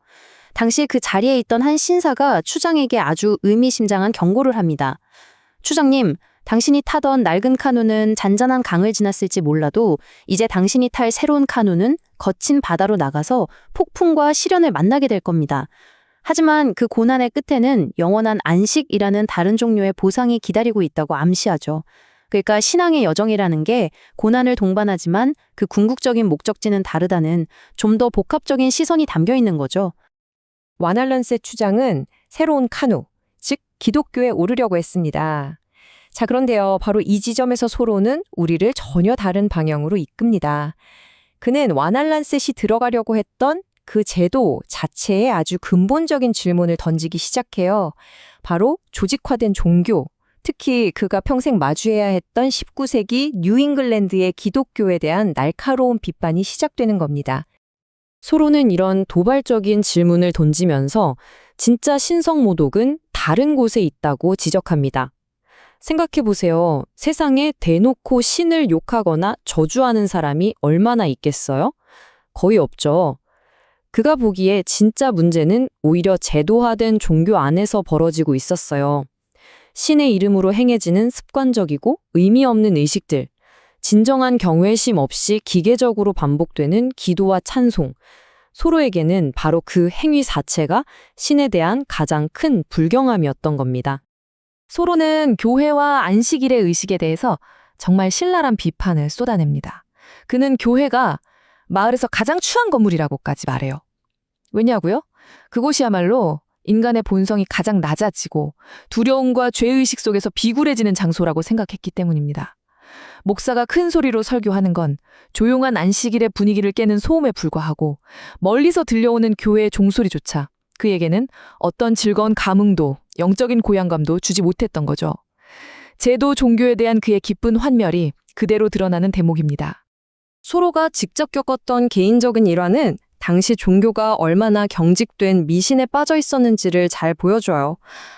당시 그 자리에 있던 한 신사가 추장에게 아주 의미심장한 경고를 합니다. 추장님, 당신이 타던 낡은 카누는 잔잔한 강을 지났을지 몰라도 이제 당신이 탈 새로운 카누는 거친 바다로 나가서 폭풍과 시련을 만나게 될 겁니다. 하지만 그 고난의 끝에는 영원한 안식이라는 다른 종류의 보상이 기다리고 있다고 암시하죠. 그러니까 신앙의 여정이라는 게 고난을 동반하지만 그 궁극적인 목적지는 다르다는 좀 더 복합적인 시선이 담겨 있는 거죠. 와날란세 추장은 새로운 카누, 즉 기독교에 오르려고 했습니다. 자, 그런데요, 바로 이 지점에서 소로는 우리를 전혀 다른 방향으로 이끕니다. 그는 와날란셋이 들어가려고 했던 그 제도 자체에 아주 근본적인 질문을 던지기 시작해요. 바로 조직화된 종교, 특히 그가 평생 마주해야 했던 19세기 뉴잉글랜드의 기독교에 대한 날카로운 비판이 시작되는 겁니다. 소로는 이런 도발적인 질문을 던지면서 진짜 신성모독은 다른 곳에 있다고 지적합니다. 생각해보세요. 세상에 대놓고 신을 욕하거나 저주하는 사람이 얼마나 있겠어요? 거의 없죠. 그가 보기에 진짜 문제는 오히려 제도화된 종교 안에서 벌어지고 있었어요. 신의 이름으로 행해지는 습관적이고 의미 없는 의식들, 진정한 경외심 없이 기계적으로 반복되는 기도와 찬송, 소로에게는 바로 그 행위 자체가 신에 대한 가장 큰 불경함이었던 겁니다. 소로는 교회와 안식일의 의식에 대해서 정말 신랄한 비판을 쏟아냅니다. 그는 교회가 마을에서 가장 추한 건물이라고까지 말해요. 왜냐고요? 그곳이야말로 인간의 본성이 가장 낮아지고 두려움과 죄의식 속에서 비굴해지는 장소라고 생각했기 때문입니다. 목사가 큰 소리로 설교하는 건 조용한 안식일의 분위기를 깨는 소음에 불과하고 멀리서 들려오는 교회의 종소리조차 그에게는 어떤 즐거운 감흥도 영적인 고향감도 주지 못했던 거죠. 제도 종교에 대한 그의 기쁜 환멸이 그대로 드러나는 대목입니다. 소로가 직접 겪었던 개인적인 일화는 당시 종교가 얼마나 경직된 미신에 빠져 있었는지를 잘 보여줘요.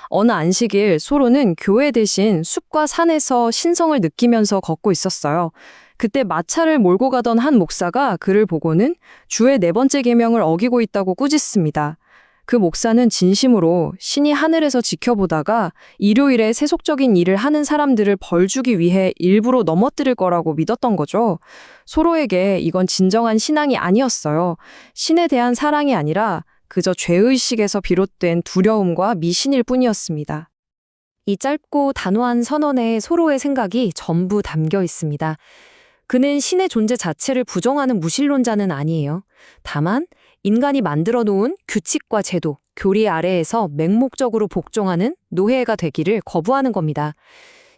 어느 안식일 소로는 교회 대신 숲과 산에서 신성을 느끼면서 걷고 있었어요. 그때 마차를 몰고 가던 한 목사가 그를 보고는 주의 4번째 계명을 어기고 있다고 꾸짖습니다. 그 목사는 진심으로 신이 하늘에서 지켜보다가 일요일에 세속적인 일을 하는 사람들을 벌주기 위해 일부러 넘어뜨릴 거라고 믿었던 거죠. 소로에게 이건 진정한 신앙이 아니었어요. 신에 대한 사랑이 아니라 그저 죄의식에서 비롯된 두려움과 미신일 뿐이었습니다. 이 짧고 단호한 선언에 소로의 생각이 전부 담겨 있습니다. 그는 신의 존재 자체를 부정하는 무신론자는 아니에요. 다만 인간이 만들어 놓은 규칙과 제도, 교리 아래에서 맹목적으로 복종하는 노예가 되기를 거부하는 겁니다.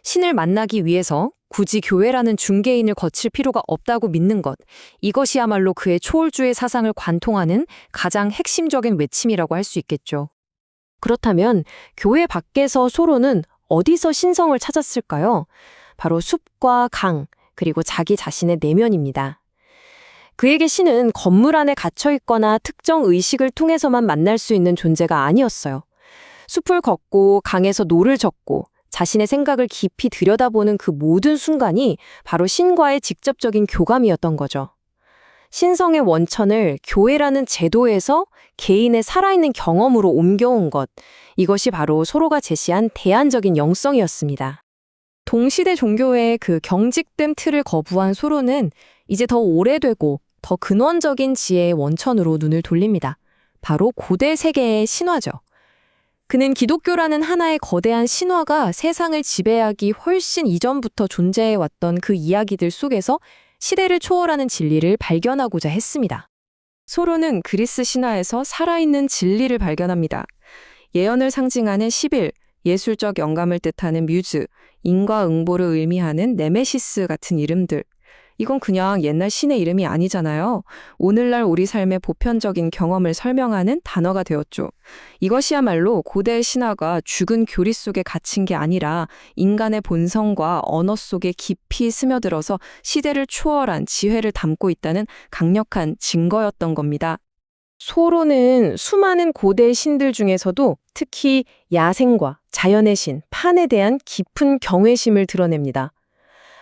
신을 만나기 위해서 굳이 교회라는 중개인을 거칠 필요가 없다고 믿는 것, 이것이야말로 그의 초월주의 사상을 관통하는 가장 핵심적인 외침이라고 할 수 있겠죠. 그렇다면 교회 밖에서 소로는 어디서 신성을 찾았을까요? 바로 숲과 강, 그리고 자기 자신의 내면입니다. 그에게 신은 건물 안에 갇혀 있거나 특정 의식을 통해서만 만날 수 있는 존재가 아니었어요. 숲을 걷고 강에서 노를 젓고 자신의 생각을 깊이 들여다보는 그 모든 순간이 바로 신과의 직접적인 교감이었던 거죠. 신성의 원천을 교회라는 제도에서 개인의 살아있는 경험으로 옮겨온 것, 이것이 바로 소로가 제시한 대안적인 영성이었습니다. 동시대 종교의 그 경직된 틀을 거부한 소로는 이제 더 오래되고 더 근원적인 지혜의 원천으로 눈을 돌립니다. 바로 고대 세계의 신화죠. 그는 기독교라는 하나의 거대한 신화가 세상을 지배하기 훨씬 이전부터 존재해왔던 그 이야기들 속에서 시대를 초월하는 진리를 발견하고자 했습니다. 소로는 그리스 신화에서 살아있는 진리를 발견합니다. 예언을 상징하는 시빌, 예술적 영감을 뜻하는 뮤즈, 인과응보를 의미하는 네메시스 같은 이름들. 이건 그냥 옛날 신의 이름이 아니잖아요. 오늘날 우리 삶의 보편적인 경험을 설명하는 단어가 되었죠. 이것이야말로 고대 신화가 죽은 교리 속에 갇힌 게 아니라 인간의 본성과 언어 속에 깊이 스며들어서 시대를 초월한 지혜를 담고 있다는 강력한 증거였던 겁니다. 소로는 수많은 고대 신들 중에서도 특히 야생과 자연의 신, 판에 대한 깊은 경외심을 드러냅니다.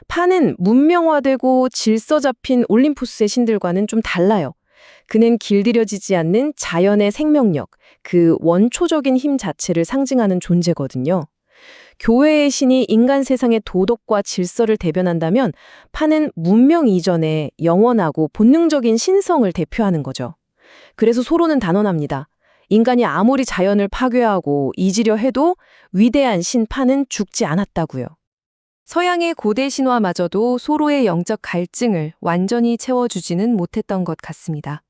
판은 문명화되고 질서 잡힌 올림푸스의 신들과는 좀 달라요. 그는 길들여지지 않는 자연의 생명력, 그 원초적인 힘 자체를 상징하는 존재거든요. 교회의 신이 인간 세상의 도덕과 질서를 대변한다면 판은 문명 이전의 영원하고 본능적인 신성을 대표하는 거죠. 그래서 소로는 단언합니다. 인간이 아무리 자연을 파괴하고 잊으려 해도 위대한 신 판은 죽지 않았다고요. 서양의 고대 신화마저도 소로의 영적 갈증을 완전히 채워주지는 못했던 것 같습니다.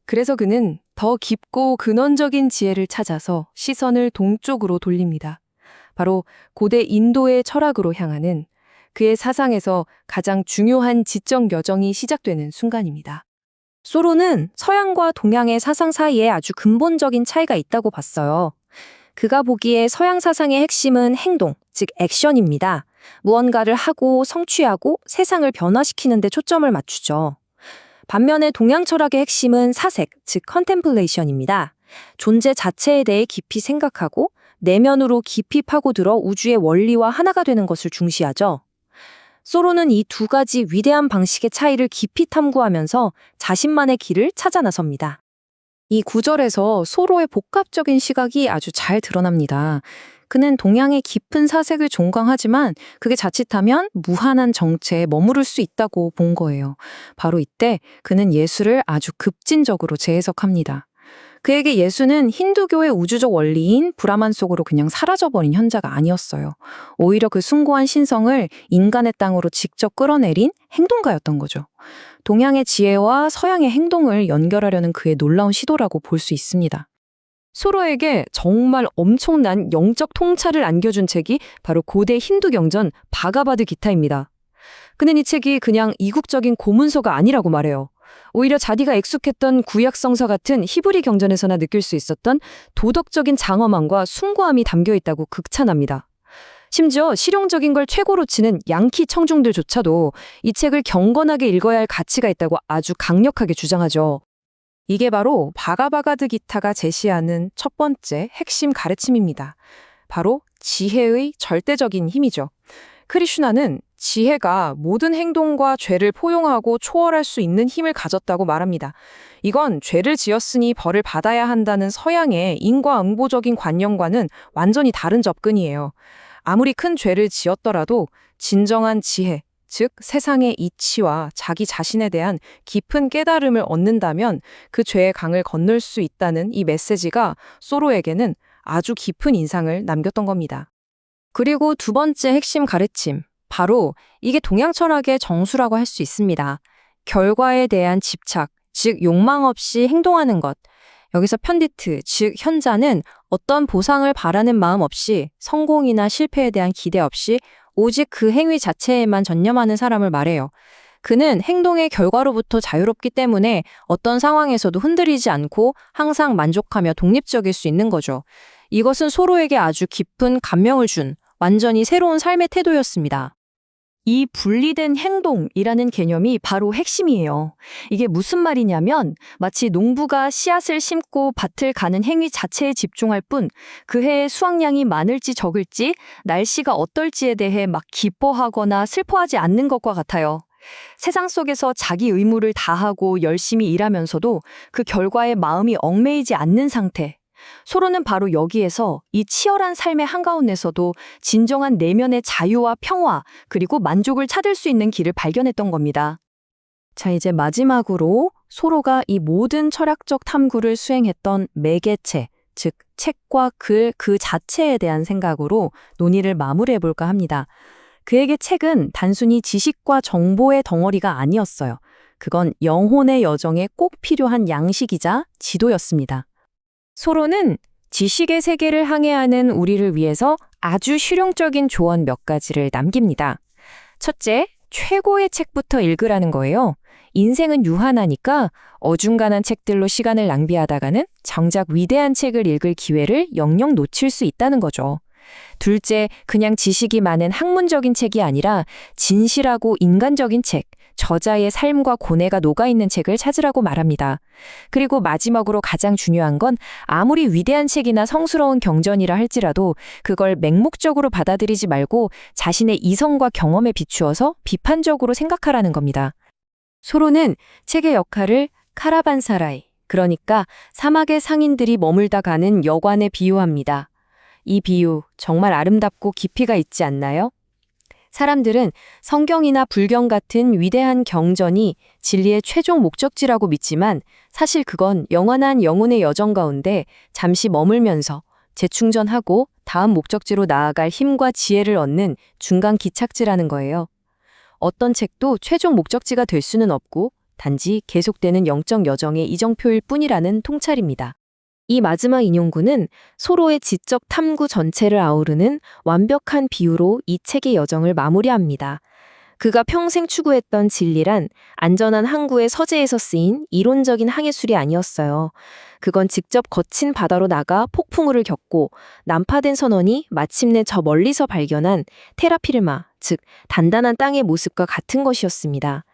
그래서 그는 더 깊고 근원적인 지혜를 찾아서 시선을 동쪽으로 돌립니다. 바로 고대 인도의 철학으로 향하는 그의 사상에서 가장 중요한 지적 여정이 시작되는 순간입니다. 소로는 서양과 동양의 사상 사이에 아주 근본적인 차이가 있다고 봤어요. 그가 보기에 서양 사상의 핵심은 행동, 즉 액션입니다. 무언가를 하고 성취하고 세상을 변화시키는 데 초점을 맞추죠. 반면에 동양 철학의 핵심은 사색, 즉 컨템플레이션입니다. 존재 자체에 대해 깊이 생각하고 내면으로 깊이 파고들어 우주의 원리와 하나가 되는 것을 중시하죠. 소로는 이 두 가지 위대한 방식의 차이를 깊이 탐구하면서 자신만의 길을 찾아 나섭니다. 이 구절에서 소로의 복합적인 시각이 아주 잘 드러납니다. 그는 동양의 깊은 사색을 종광하지만 그게 자칫하면 무한한 정체에 머무를 수 있다고 본 거예요. 바로 이때 그는 예수를 아주 급진적으로 재해석합니다. 그에게 예수는 힌두교의 우주적 원리인 브라만 속으로 그냥 사라져버린 현자가 아니었어요. 오히려 그 숭고한 신성을 인간의 땅으로 직접 끌어내린 행동가였던 거죠. 동양의 지혜와 서양의 행동을 연결하려는 그의 놀라운 시도라고 볼 수 있습니다. 소로에게 정말 엄청난 영적 통찰을 안겨준 책이 바로 고대 힌두 경전 바가바드 기타입니다. 그는 이 책이 그냥 이국적인 고문서가 아니라고 말해요. 오히려 자기가 익숙했던 구약 성서 같은 히브리 경전에서나 느낄 수 있었던 도덕적인 장엄함과 숭고함이 담겨 있다고 극찬합니다. 심지어 실용적인 걸 최고로 치는 양키 청중들조차도 이 책을 경건하게 읽어야 할 가치가 있다고 아주 강력하게 주장하죠. 이게 바로 바가바가드 기타가 제시하는 첫 번째 핵심 가르침입니다. 바로 지혜의 절대적인 힘이죠. 크리슈나는 지혜가 모든 행동과 죄를 포용하고 초월할 수 있는 힘을 가졌다고 말합니다. 이건 죄를 지었으니 벌을 받아야 한다는 서양의 인과응보적인 관념과는 완전히 다른 접근이에요. 아무리 큰 죄를 지었더라도 진정한 지혜, 즉 세상의 이치와 자기 자신에 대한 깊은 깨달음을 얻는다면 그 죄의 강을 건널 수 있다는 이 메시지가 소로에게는 아주 깊은 인상을 남겼던 겁니다. 그리고 두 번째 핵심 가르침, 바로 이게 동양 철학의 정수라고 할 수 있습니다. 결과에 대한 집착, 즉 욕망 없이 행동하는 것. 여기서 편디트, 즉 현자는 어떤 보상을 바라는 마음 없이 성공이나 실패에 대한 기대 없이 오직 그 행위 자체에만 전념하는 사람을 말해요. 그는 행동의 결과로부터 자유롭기 때문에 어떤 상황에서도 흔들리지 않고 항상 만족하며 독립적일 수 있는 거죠. 이것은 소로에게 아주 깊은 감명을 준 완전히 새로운 삶의 태도였습니다. 이 분리된 행동이라는 개념이 바로 핵심이에요. 이게 무슨 말이냐면 마치 농부가 씨앗을 심고 밭을 가는 행위 자체에 집중할 뿐 그 해의 수확량이 많을지 적을지 날씨가 어떨지에 대해 막 기뻐하거나 슬퍼하지 않는 것과 같아요. 세상 속에서 자기 의무를 다하고 열심히 일하면서도 그 결과에 마음이 얽매이지 않는 상태. 소로는 바로 여기에서 이 치열한 삶의 한가운데서도 진정한 내면의 자유와 평화 그리고 만족을 찾을 수 있는 길을 발견했던 겁니다. 자, 이제 마지막으로 소로가 이 모든 철학적 탐구를 수행했던 매개체, 즉 책과 글 그 자체에 대한 생각으로 논의를 마무리해볼까 합니다. 그에게 책은 단순히 지식과 정보의 덩어리가 아니었어요. 그건 영혼의 여정에 꼭 필요한 양식이자 지도였습니다. 소로는 지식의 세계를 항해하는 우리를 위해서 아주 실용적인 조언 몇 가지를 남깁니다. 첫째, 최고의 책부터 읽으라는 거예요. 인생은 유한하니까 어중간한 책들로 시간을 낭비하다가는 정작 위대한 책을 읽을 기회를 영영 놓칠 수 있다는 거죠. 둘째, 그냥 지식이 많은 학문적인 책이 아니라 진실하고 인간적인 책, 저자의 삶과 고뇌가 녹아있는 책을 찾으라고 말합니다. 그리고 마지막으로 가장 중요한 건 아무리 위대한 책이나 성스러운 경전이라 할지라도 그걸 맹목적으로 받아들이지 말고 자신의 이성과 경험에 비추어서 비판적으로 생각하라는 겁니다. 소로는 책의 역할을 카라반사라이, 그러니까 사막의 상인들이 머물다 가는 여관에 비유합니다. 이 비유 정말 아름답고 깊이가 있지 않나요? 사람들은 성경이나 불경 같은 위대한 경전이 진리의 최종 목적지라고 믿지만 사실 그건 영원한 영혼의 여정 가운데 잠시 머물면서 재충전하고 다음 목적지로 나아갈 힘과 지혜를 얻는 중간 기착지라는 거예요. 어떤 책도 최종 목적지가 될 수는 없고 단지 계속되는 영적 여정의 이정표일 뿐이라는 통찰입니다. 이 마지막 인용구는 소로의 지적 탐구 전체를 아우르는 완벽한 비유로 이 책의 여정을 마무리합니다. 그가 평생 추구했던 진리란 안전한 항구의 서재에서 쓰인 이론적인 항해술이 아니었어요. 그건 직접 거친 바다로 나가 폭풍우를 겪고 난파된 선원이 마침내 저 멀리서 발견한 테라피르마, 즉 단단한 땅의 모습과 같은 것이었습니다.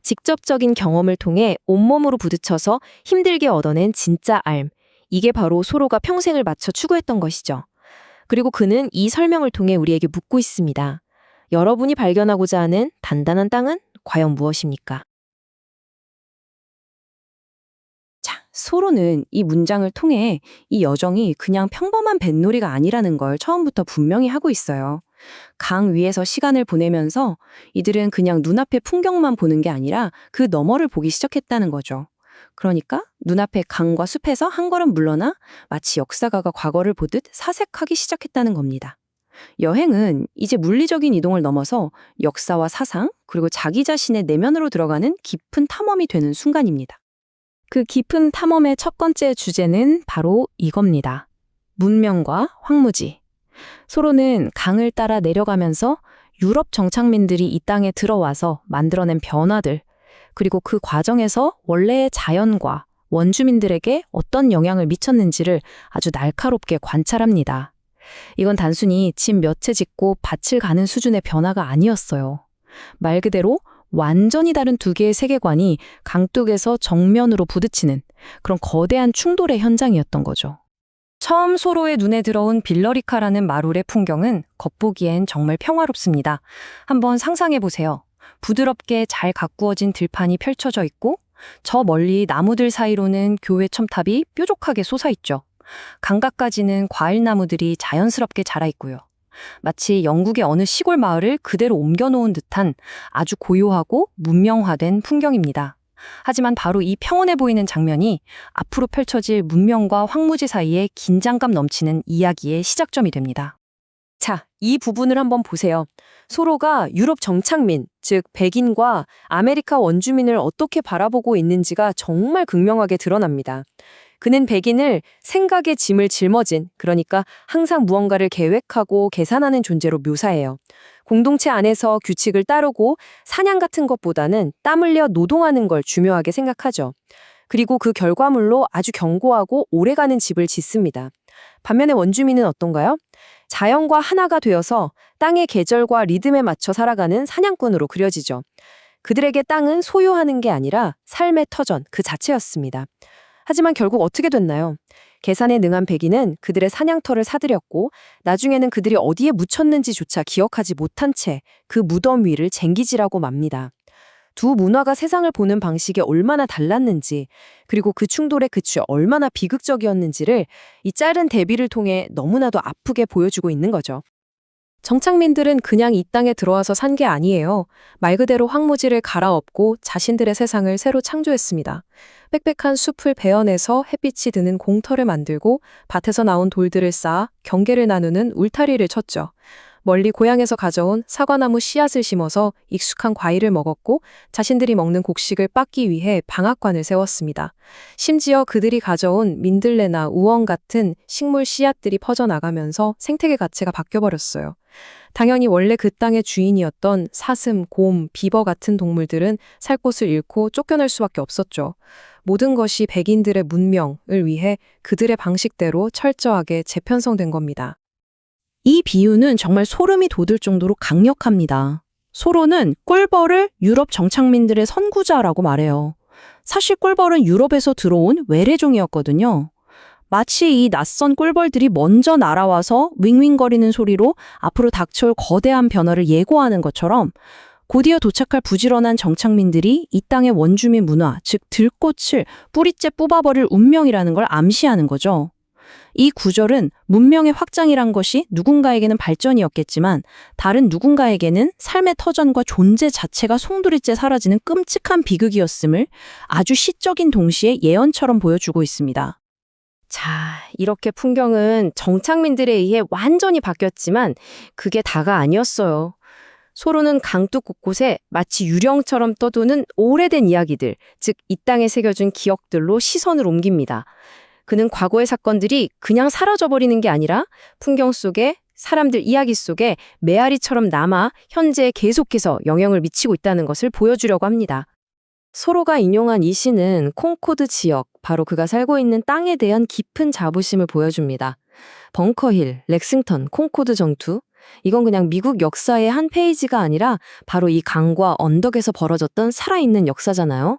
직접적인 경험을 통해 온몸으로 부딪혀서 힘들게 얻어낸 진짜 알. 이게 바로 소로가 평생을 바쳐 추구했던 것이죠. 그리고 그는 이 설명을 통해 우리에게 묻고 있습니다. 여러분이 발견하고자 하는 단단한 땅은 과연 무엇입니까? 자, 소로는 이 문장을 통해 이 여정이 그냥 평범한 뱃놀이가 아니라는 걸 처음부터 분명히 하고 있어요. 강 위에서 시간을 보내면서 이들은 그냥 눈앞의 풍경만 보는 게 아니라 그 너머를 보기 시작했다는 거죠. 그러니까 눈앞의 강과 숲에서 한 걸음 물러나 마치 역사가가 과거를 보듯 사색하기 시작했다는 겁니다. 여행은 이제 물리적인 이동을 넘어서 역사와 사상, 그리고 자기 자신의 내면으로 들어가는 깊은 탐험이 되는 순간입니다. 그 깊은 탐험의 첫 번째 주제는 바로 이겁니다. 문명과 황무지. 소로는 강을 따라 내려가면서 유럽 정착민들이 이 땅에 들어와서 만들어낸 변화들, 그리고 그 과정에서 원래의 자연과 원주민들에게 어떤 영향을 미쳤는지를 아주 날카롭게 관찰합니다. 이건 단순히 집 몇 채 짓고 밭을 가는 수준의 변화가 아니었어요. 말 그대로 완전히 다른 두 개의 세계관이 강둑에서 정면으로 부딪히는 그런 거대한 충돌의 현장이었던 거죠. 처음 소로의 눈에 들어온 빌러리카라는 마룰의 풍경은 겉보기엔 정말 평화롭습니다. 한번 상상해 보세요. 부드럽게 잘 가꾸어진 들판이 펼쳐져 있고 저 멀리 나무들 사이로는 교회 첨탑이 뾰족하게 솟아있죠. 강가까지는 과일나무들이 자연스럽게 자라있고요. 마치 영국의 어느 시골 마을을 그대로 옮겨놓은 듯한 아주 고요하고 문명화된 풍경입니다. 하지만 바로 이 평온해 보이는 장면이 앞으로 펼쳐질 문명과 황무지 사이의 긴장감 넘치는 이야기의 시작점이 됩니다. 자, 이 부분을 한번 보세요. 소로가 유럽 정착민, 즉 백인과 아메리카 원주민을 어떻게 바라보고 있는지가 정말 극명하게 드러납니다. 그는 백인을 생각의 짐을 짊어진, 그러니까 항상 무언가를 계획하고 계산하는 존재로 묘사해요. 공동체 안에서 규칙을 따르고 사냥 같은 것보다는 땀 흘려 노동하는 걸 중요하게 생각하죠. 그리고 그 결과물로 아주 견고하고 오래가는 집을 짓습니다. 반면에 원주민은 어떤가요? 자연과 하나가 되어서 땅의 계절과 리듬에 맞춰 살아가는 사냥꾼으로 그려지죠. 그들에게 땅은 소유하는 게 아니라 삶의 터전 그 자체였습니다. 하지만 결국 어떻게 됐나요? 계산에 능한 백인은 그들의 사냥터를 사들였고 나중에는 그들이 어디에 묻혔는지조차 기억하지 못한 채 그 무덤 위를 쟁기질하고 맙니다. 두 문화가 세상을 보는 방식이 얼마나 달랐는지, 그리고 그 충돌의 끝이 얼마나 비극적이었는지를 이 짧은 대비를 통해 너무나도 아프게 보여주고 있는 거죠. 정착민들은 그냥 이 땅에 들어와서 산 게 아니에요. 말 그대로 황무지를 갈아엎고 자신들의 세상을 새로 창조했습니다. 빽빽한 숲을 베어내서 햇빛이 드는 공터를 만들고 밭에서 나온 돌들을 쌓아 경계를 나누는 울타리를 쳤죠. 멀리 고향에서 가져온 사과나무 씨앗을 심어서 익숙한 과일을 먹었고 자신들이 먹는 곡식을 빻기 위해 방앗간을 세웠습니다. 심지어 그들이 가져온 민들레나 우엉 같은 식물 씨앗들이 퍼져나가면서 생태계 가치가 바뀌어버렸어요. 당연히 원래 그 땅의 주인이었던 사슴, 곰, 비버 같은 동물들은 살 곳을 잃고 쫓겨날 수밖에 없었죠. 모든 것이 백인들의 문명을 위해 그들의 방식대로 철저하게 재편성된 겁니다. 이 비유는 정말 소름이 돋을 정도로 강력합니다. 소로는 꿀벌을 유럽 정착민들의 선구자라고 말해요. 사실 꿀벌은 유럽에서 들어온 외래종이었거든요. 마치 이 낯선 꿀벌들이 먼저 날아와서 윙윙거리는 소리로 앞으로 닥쳐올 거대한 변화를 예고하는 것처럼 곧이어 도착할 부지런한 정착민들이 이 땅의 원주민 문화, 즉 들꽃을 뿌리째 뽑아버릴 운명이라는 걸 암시하는 거죠. 이 구절은 문명의 확장이란 것이 누군가에게는 발전이었겠지만 다른 누군가에게는 삶의 터전과 존재 자체가 송두리째 사라지는 끔찍한 비극이었음을 아주 시적인 동시에 예언처럼 보여주고 있습니다. 자, 이렇게 풍경은 정착민들에 의해 완전히 바뀌었지만 그게 다가 아니었어요. 소로는 강둑 곳곳에 마치 유령처럼 떠도는 오래된 이야기들, 즉 이 땅에 새겨준 기억들로 시선을 옮깁니다. 그는 과거의 사건들이 그냥 사라져버리는 게 아니라 풍경 속에 사람들 이야기 속에 메아리처럼 남아 현재에 계속해서 영향을 미치고 있다는 것을 보여주려고 합니다. 소로가 인용한 이 시는 콩코드 지역, 바로 그가 살고 있는 땅에 대한 깊은 자부심을 보여줍니다. 벙커힐, 렉싱턴, 콩코드 전투, 이건 그냥 미국 역사의 한 페이지가 아니라 바로 이 강과 언덕에서 벌어졌던 살아있는 역사잖아요.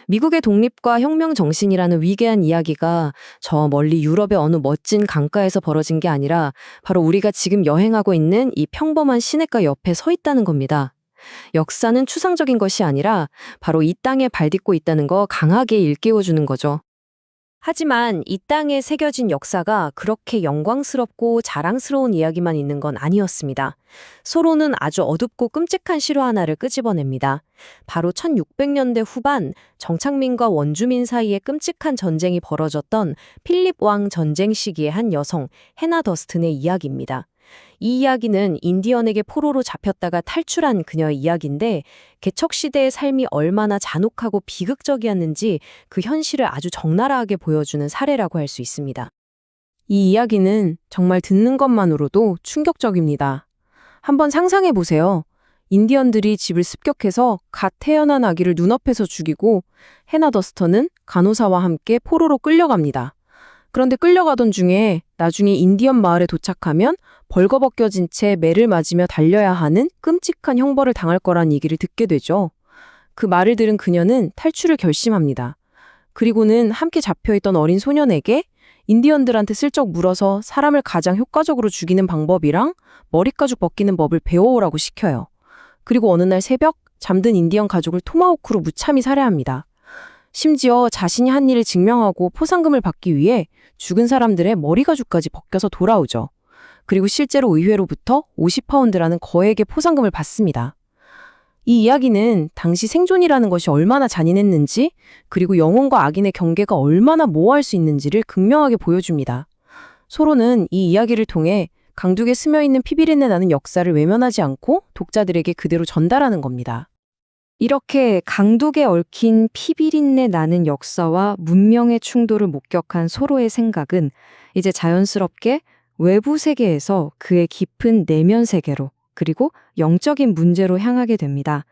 미국의 독립과 혁명 정신이라는 위대한 이야기가 저 멀리 유럽의 어느 멋진 강가에서 벌어진 게 아니라 바로 우리가 지금 여행하고 있는 이 평범한 시냇가 옆에 서 있다는 겁니다. 역사는 추상적인 것이 아니라 바로 이 땅에 발딛고 있다는 거 강하게 일깨워주는 거죠. 하지만 이 땅에 새겨진 역사가 그렇게 영광스럽고 자랑스러운 이야기만 있는 건 아니었습니다. 소로는 아주 어둡고 끔찍한 실화 하나를 끄집어냅니다. 바로 1600년대 후반 정착민과 원주민 사이에 끔찍한 전쟁이 벌어졌던 필립 왕 전쟁 시기의 한 여성 해나 더스튼의 이야기입니다. 이 이야기는 인디언에게 포로로 잡혔다가 탈출한 그녀의 이야기인데 개척시대의 삶이 얼마나 잔혹하고 비극적이었는지 그 현실을 아주 적나라하게 보여주는 사례라고 할 수 있습니다. 이 이야기는 정말 듣는 것만으로도 충격적입니다. 한번 상상해 보세요. 인디언들이 집을 습격해서 갓 태어난 아기를 눈앞에서 죽이고 해나 더스턴은 간호사와 함께 포로로 끌려갑니다. 그런데 끌려가던 중에 나중에 인디언 마을에 도착하면 벌거벗겨진 채 매를 맞으며 달려야 하는 끔찍한 형벌을 당할 거란 얘기를 듣게 되죠. 그 말을 들은 그녀는 탈출을 결심합니다. 그리고는 함께 잡혀있던 어린 소년에게 인디언들한테 슬쩍 물어서 사람을 가장 효과적으로 죽이는 방법이랑 머리가죽 벗기는 법을 배워오라고 시켜요. 그리고 어느 날 새벽 잠든 인디언 가족을 토마호크로 무참히 살해합니다. 심지어 자신이 한 일을 증명하고 포상금을 받기 위해 죽은 사람들의 머리가죽까지 벗겨서 돌아오죠. 그리고 실제로 의회로부터 50파운드라는 거액의 포상금을 받습니다. 이 이야기는 당시 생존이라는 것이 얼마나 잔인했는지, 그리고 영혼과 악인의 경계가 얼마나 모호할 수 있는지를 극명하게 보여줍니다. 소로는 이 이야기를 통해 강둑에 스며있는 피비린내 나는 역사를 외면하지 않고 독자들에게 그대로 전달하는 겁니다. 이렇게 강둑에 얽힌 피비린내 나는 역사와 문명의 충돌을 목격한 소로의 생각은 이제 자연스럽게 외부 세계에서 그의 깊은 내면 세계로, 그리고 영적인 문제로 향하게 됩니다.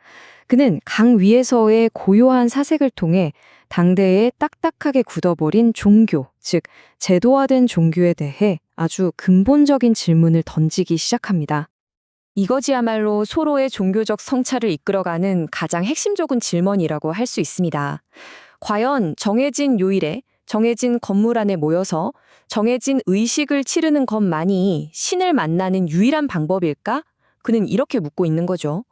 그는 강 위에서의 고요한 사색을 통해 당대에 딱딱하게 굳어버린 종교, 즉 제도화된 종교에 대해 아주 근본적인 질문을 던지기 시작합니다. 이것이야말로 소로의 종교적 성찰을 이끌어가는 가장 핵심적인 질문이라고 할 수 있습니다. 과연 정해진 요일에 정해진 건물 안에 모여서 정해진 의식을 치르는 것만이 신을 만나는 유일한 방법일까? 그는 이렇게 묻고 있는 거죠.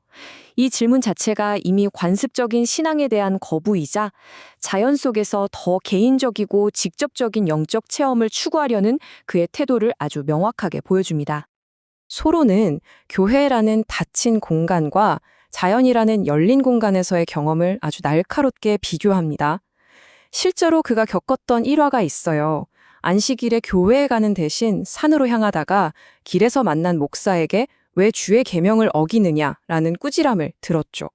이 질문 자체가 이미 관습적인 신앙에 대한 거부이자 자연 속에서 더 개인적이고 직접적인 영적 체험을 추구하려는 그의 태도를 아주 명확하게 보여줍니다. 소로는 교회라는 닫힌 공간과 자연이라는 열린 공간에서의 경험을 아주 날카롭게 비교합니다. 실제로 그가 겪었던 일화가 있어요. 안식일에 교회에 가는 대신 산으로 향하다가 길에서 만난 목사에게 왜 주의 계명을 어기느냐라는 꾸지람을 들었죠.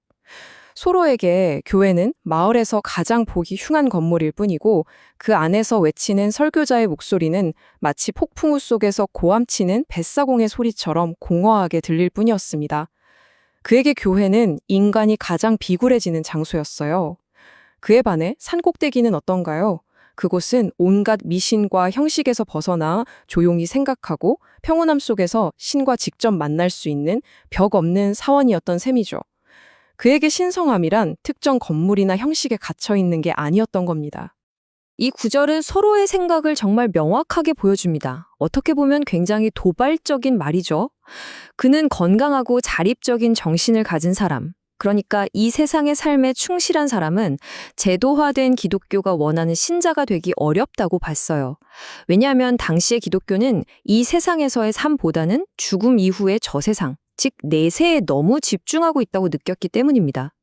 소로에게 교회는 마을에서 가장 보기 흉한 건물일 뿐이고 그 안에서 외치는 설교자의 목소리는 마치 폭풍우 속에서 고함치는 뱃사공의 소리처럼 공허하게 들릴 뿐이었습니다. 그에게 교회는 인간이 가장 비굴해지는 장소였어요. 그에 반해 산꼭대기는 어떤가요? 그곳은 온갖 미신과 형식에서 벗어나 조용히 생각하고 평온함 속에서 신과 직접 만날 수 있는 벽 없는 사원이었던 셈이죠. 그에게 신성함이란 특정 건물이나 형식에 갇혀 있는 게 아니었던 겁니다. 이 구절은 서로의 생각을 정말 명확하게 보여줍니다. 어떻게 보면 굉장히 도발적인 말이죠. 그는 건강하고 자립적인 정신을 가진 사람, 그러니까 이 세상의 삶에 충실한 사람은 제도화된 기독교가 원하는 신자가 되기 어렵다고 봤어요. 왜냐하면 당시의 기독교는 이 세상에서의 삶보다는 죽음 이후의 저 세상, 즉 내세에 너무 집중하고 있다고 느꼈기 때문입니다.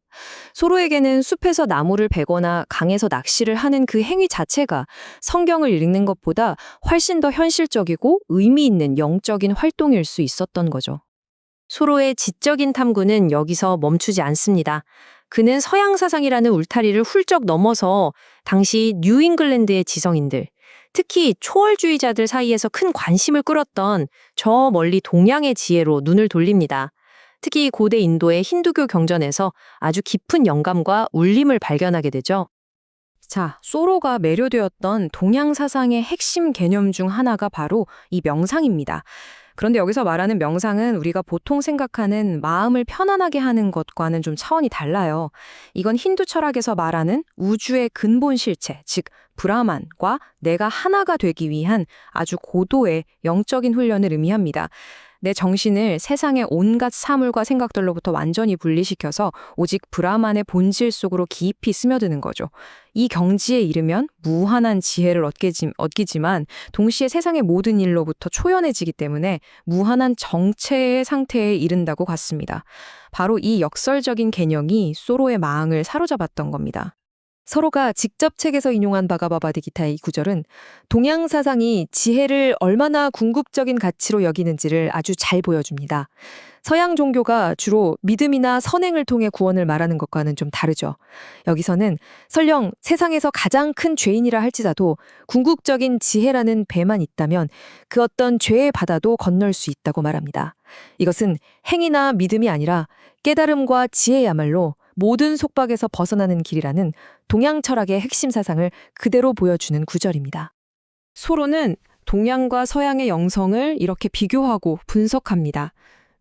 소로에게는 숲에서 나무를 베거나 강에서 낚시를 하는 그 행위 자체가 성경을 읽는 것보다 훨씬 더 현실적이고 의미 있는 영적인 활동일 수 있었던 거죠. 소로의 지적인 탐구는 여기서 멈추지 않습니다. 그는 서양 사상이라는 울타리를 훌쩍 넘어서 당시 뉴잉글랜드의 지성인들, 특히 초월주의자들 사이에서 큰 관심을 끌었던 저 멀리 동양의 지혜로 눈을 돌립니다. 특히 고대 인도의 힌두교 경전에서 아주 깊은 영감과 울림을 발견하게 되죠. 자, 소로가 매료되었던 동양 사상의 핵심 개념 중 하나가 바로 이 명상입니다. 그런데 여기서 말하는 명상은 우리가 보통 생각하는 마음을 편안하게 하는 것과는 좀 차원이 달라요. 이건 힌두 철학에서 말하는 우주의 근본 실체, 즉 브라만과 내가 하나가 되기 위한 아주 고도의 영적인 훈련을 의미합니다. 내 정신을 세상의 온갖 사물과 생각들로부터 완전히 분리시켜서 오직 브라만의 본질 속으로 깊이 스며드는 거죠. 이 경지에 이르면 무한한 지혜를 얻기지만 동시에 세상의 모든 일로부터 초연해지기 때문에 무한한 정체의 상태에 이른다고 같습니다. 바로 이 역설적인 개념이 소로의 마음을 사로잡았던 겁니다. 서로가 직접 책에서 인용한 바가바바디 기타의 이 구절은 동양 사상이 지혜를 얼마나 궁극적인 가치로 여기는지를 아주 잘 보여줍니다. 서양 종교가 주로 믿음이나 선행을 통해 구원을 말하는 것과는 좀 다르죠. 여기서는 설령 세상에서 가장 큰 죄인이라 할지라도 궁극적인 지혜라는 배만 있다면 그 어떤 죄의 바다도 건널 수 있다고 말합니다. 이것은 행위나 믿음이 아니라 깨달음과 지혜야말로 모든 속박에서 벗어나는 길이라는 동양 철학의 핵심 사상을 그대로 보여주는 구절입니다. 소로는 동양과 서양의 영성을 이렇게 비교하고 분석합니다.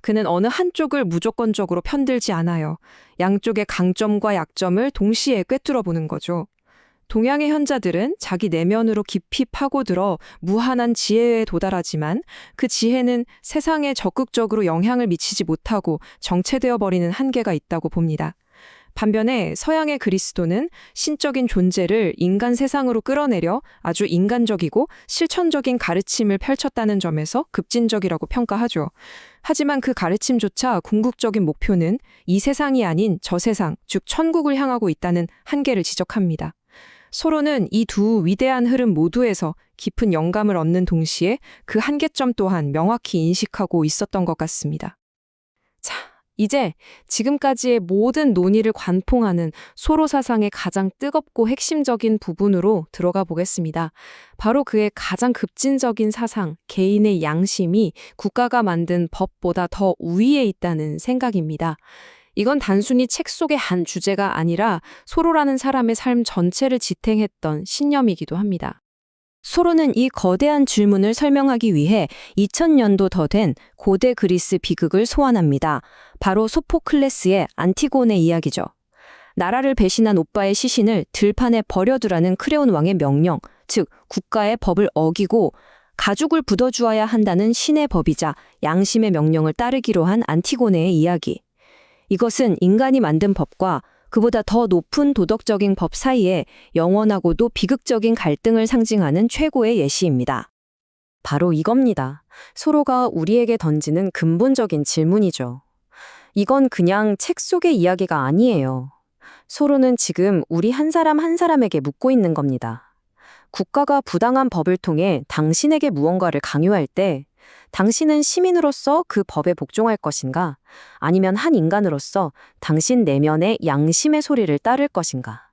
그는 어느 한쪽을 무조건적으로 편들지 않아요. 양쪽의 강점과 약점을 동시에 꿰뚫어 보는 거죠. 동양의 현자들은 자기 내면으로 깊이 파고들어 무한한 지혜에 도달하지만 그 지혜는 세상에 적극적으로 영향을 미치지 못하고 정체되어 버리는 한계가 있다고 봅니다. 반면에 서양의 그리스도는 신적인 존재를 인간 세상으로 끌어내려 아주 인간적이고 실천적인 가르침을 펼쳤다는 점에서 급진적이라고 평가하죠. 하지만 그 가르침조차 궁극적인 목표는 이 세상이 아닌 저 세상, 즉 천국을 향하고 있다는 한계를 지적합니다. 소로는 이 두 위대한 흐름 모두에서 깊은 영감을 얻는 동시에 그 한계점 또한 명확히 인식하고 있었던 것 같습니다. 자, 이제 지금까지의 모든 논의를 관통하는 소로 사상의 가장 뜨겁고 핵심적인 부분으로 들어가 보겠습니다. 바로 그의 가장 급진적인 사상, 개인의 양심이 국가가 만든 법보다 더 우위에 있다는 생각입니다. 이건 단순히 책 속의 한 주제가 아니라 소로라는 사람의 삶 전체를 지탱했던 신념이기도 합니다. 소로는 이 거대한 질문을 설명하기 위해 2000년도 더 된 고대 그리스 비극을 소환합니다. 바로 소포클레스의 안티고네 이야기죠. 나라를 배신한 오빠의 시신을 들판에 버려두라는 크레온 왕의 명령, 즉 국가의 법을 어기고 가죽을 묻어주어야 한다는 신의 법이자 양심의 명령을 따르기로 한 안티고네의 이야기. 이것은 인간이 만든 법과 그보다 더 높은 도덕적인 법 사이에 영원하고도 비극적인 갈등을 상징하는 최고의 예시입니다. 바로 이겁니다. 소로가 우리에게 던지는 근본적인 질문이죠. 이건 그냥 책 속의 이야기가 아니에요. 소로는 지금 우리 한 사람 한 사람에게 묻고 있는 겁니다. 국가가 부당한 법을 통해 당신에게 무언가를 강요할 때 당신은 시민으로서 그 법에 복종할 것인가? 아니면 한 인간으로서 당신 내면의 양심의 소리를 따를 것인가?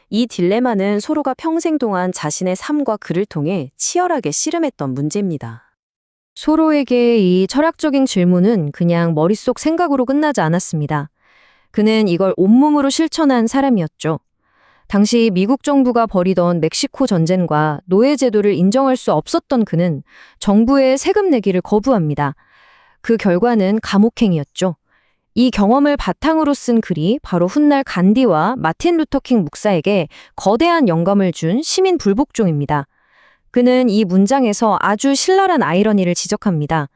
이 딜레마는 소로가 평생 동안 자신의 삶과 글을 통해 치열하게 씨름했던 문제입니다. 소로에게 이 철학적인 질문은 그냥 머릿속 생각으로 끝나지 않았습니다. 그는 이걸 온몸으로 실천한 사람이었죠. 당시 미국 정부가 벌이던 멕시코 전쟁과 노예 제도를 인정할 수 없었던 그는 정부에 세금 내기를 거부합니다. 그 결과는 감옥행이었죠. 이 경험을 바탕으로 쓴 글이 바로 훗날 간디와 마틴 루터킹 목사에게 거대한 영감을 준 시민 불복종입니다. 그는 이 문장에서 아주 신랄한 아이러니를 지적합니다.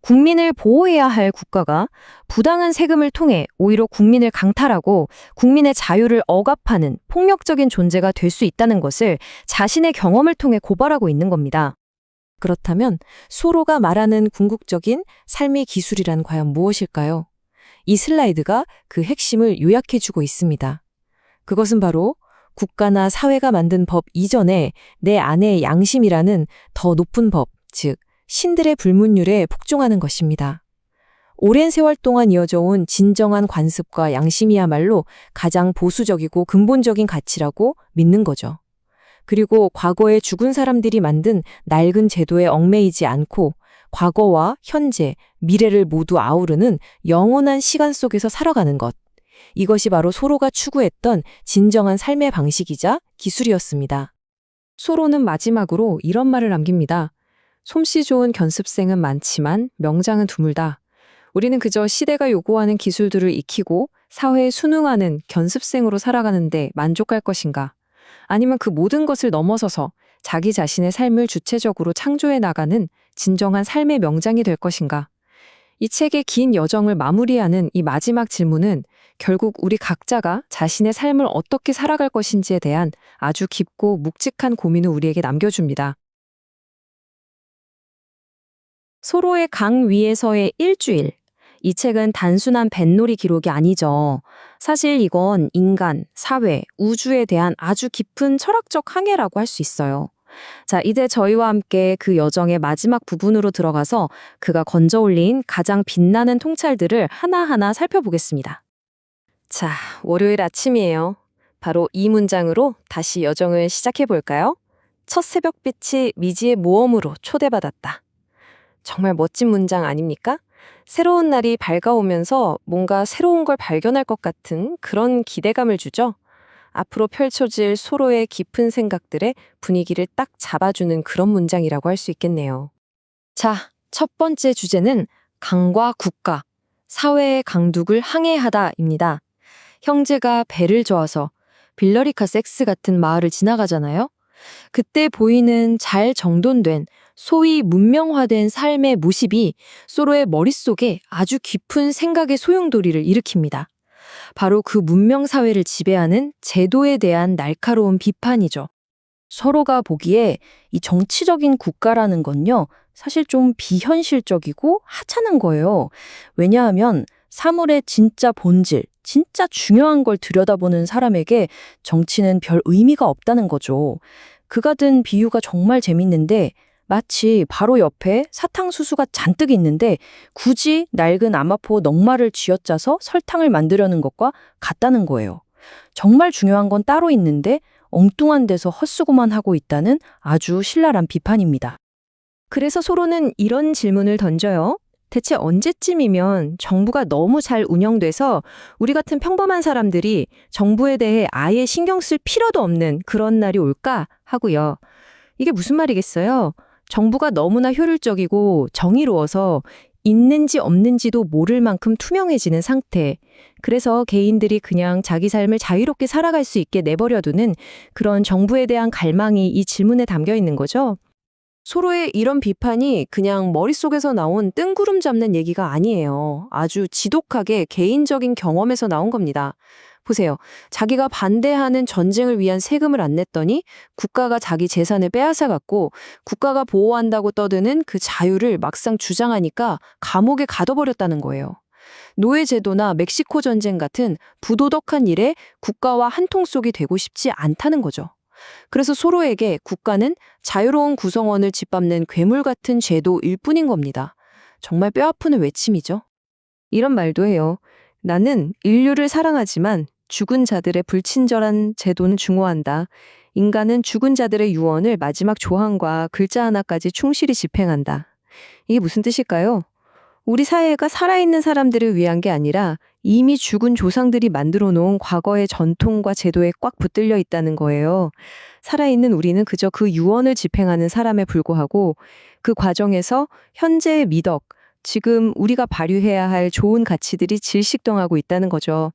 국민을 보호해야 할 국가가 부당한 세금을 통해 오히려 국민을 강탈하고 국민의 자유를 억압하는 폭력적인 존재가 될 수 있다는 것을 자신의 경험을 통해 고발하고 있는 겁니다. 그렇다면 소로가 말하는 궁극적인 삶의 기술이란 과연 무엇일까요? 이 슬라이드가 그 핵심을 요약해주고 있습니다. 그것은 바로 국가나 사회가 만든 법 이전에 내 안의 양심이라는 더 높은 법, 즉 신들의 불문율에 복종하는 것입니다. 오랜 세월 동안 이어져 온 진정한 관습과 양심이야말로 가장 보수적이고 근본적인 가치라고 믿는 거죠. 그리고 과거에 죽은 사람들이 만든 낡은 제도에 얽매이지 않고 과거와 현재, 미래를 모두 아우르는 영원한 시간 속에서 살아가는 것. 이것이 바로 소로가 추구했던 진정한 삶의 방식이자 기술이었습니다. 소로는 마지막으로 이런 말을 남깁니다. 솜씨 좋은 견습생은 많지만 명장은 드물다. 우리는 그저 시대가 요구하는 기술들을 익히고 사회에 순응하는 견습생으로 살아가는데 만족할 것인가? 아니면 그 모든 것을 넘어서서 자기 자신의 삶을 주체적으로 창조해 나가는 진정한 삶의 명장이 될 것인가? 이 책의 긴 여정을 마무리하는 이 마지막 질문은 결국 우리 각자가 자신의 삶을 어떻게 살아갈 것인지에 대한 아주 깊고 묵직한 고민을 우리에게 남겨줍니다. 소로의 강 위에서의 일주일. 이 책은 단순한 뱃놀이 기록이 아니죠. 사실 이건 인간, 사회, 우주에 대한 아주 깊은 철학적 항해라고 할 수 있어요. 자, 이제 저희와 함께 그 여정의 마지막 부분으로 들어가서 그가 건져 올린 가장 빛나는 통찰들을 하나하나 살펴보겠습니다. 자, 월요일 아침이에요. 바로 이 문장으로 다시 여정을 시작해 볼까요? 첫 새벽빛이 미지의 모험으로 초대받았다. 정말 멋진 문장 아닙니까? 새로운 날이 밝아오면서 뭔가 새로운 걸 발견할 것 같은 그런 기대감을 주죠. 앞으로 펼쳐질 소로의 깊은 생각들의 분위기를 딱 잡아주는 그런 문장이라고 할 수 있겠네요. 자, 첫 번째 주제는 강과 국가, 사회의 강둑을 항해하다입니다. 형제가 배를 저어서 빌러리카 섹스 같은 마을을 지나가잖아요. 그때 보이는 잘 정돈된 소위 문명화된 삶의 모습이 소로의 머릿속에 아주 깊은 생각의 소용돌이를 일으킵니다. 바로 그 문명 사회를 지배하는 제도에 대한 날카로운 비판이죠. 서로가 보기에 이 정치적인 국가라는 건요, 사실 좀 비현실적이고 하찮은 거예요. 왜냐하면 사물의 진짜 본질, 진짜 중요한 걸 들여다보는 사람에게 정치는 별 의미가 없다는 거죠. 그가 든 비유가 정말 재밌는데 마치 바로 옆에 사탕수수가 잔뜩 있는데 굳이 낡은 아마포 넉마를 쥐어짜서 설탕을 만들려는 것과 같다는 거예요. 정말 중요한 건 따로 있는데 엉뚱한 데서 헛수고만 하고 있다는 아주 신랄한 비판입니다. 그래서 소로는 이런 질문을 던져요. 대체 언제쯤이면 정부가 너무 잘 운영돼서 우리 같은 평범한 사람들이 정부에 대해 아예 신경 쓸 필요도 없는 그런 날이 올까 하고요. 이게 무슨 말이겠어요? 정부가 너무나 효율적이고 정의로워서 있는지 없는지도 모를 만큼 투명해지는 상태. 그래서 개인들이 그냥 자기 삶을 자유롭게 살아갈 수 있게 내버려두는 그런 정부에 대한 갈망이 이 질문에 담겨 있는 거죠. 소로의 이런 비판이 그냥 머릿속에서 나온 뜬구름 잡는 얘기가 아니에요. 아주 지독하게 개인적인 경험에서 나온 겁니다. 보세요. 자기가 반대하는 전쟁을 위한 세금을 안 냈더니 국가가 자기 재산을 빼앗아갔고 국가가 보호한다고 떠드는 그 자유를 막상 주장하니까 감옥에 가둬버렸다는 거예요. 노예제도나 멕시코 전쟁 같은 부도덕한 일에 국가와 한통속이 되고 싶지 않다는 거죠. 그래서 소로에게 국가는 자유로운 구성원을 짓밟는 괴물 같은 제도일 뿐인 겁니다. 정말 뼈아프는 외침이죠. 이런 말도 해요. 나는 인류를 사랑하지만 죽은 자들의 불친절한 제도는 중호한다. 인간은 죽은 자들의 유언을 마지막 조항과 글자 하나까지 충실히 집행한다. 이게 무슨 뜻일까요? 우리 사회가 살아있는 사람들을 위한 게 아니라 이미 죽은 조상들이 만들어 놓은 과거의 전통과 제도에 꽉 붙들려 있다는 거예요. 살아있는 우리는 그저 그 유언을 집행하는 사람에 불과하고 그 과정에서 현재의 미덕, 지금 우리가 발휘해야 할 좋은 가치들이 질식동하고 있다는 거죠.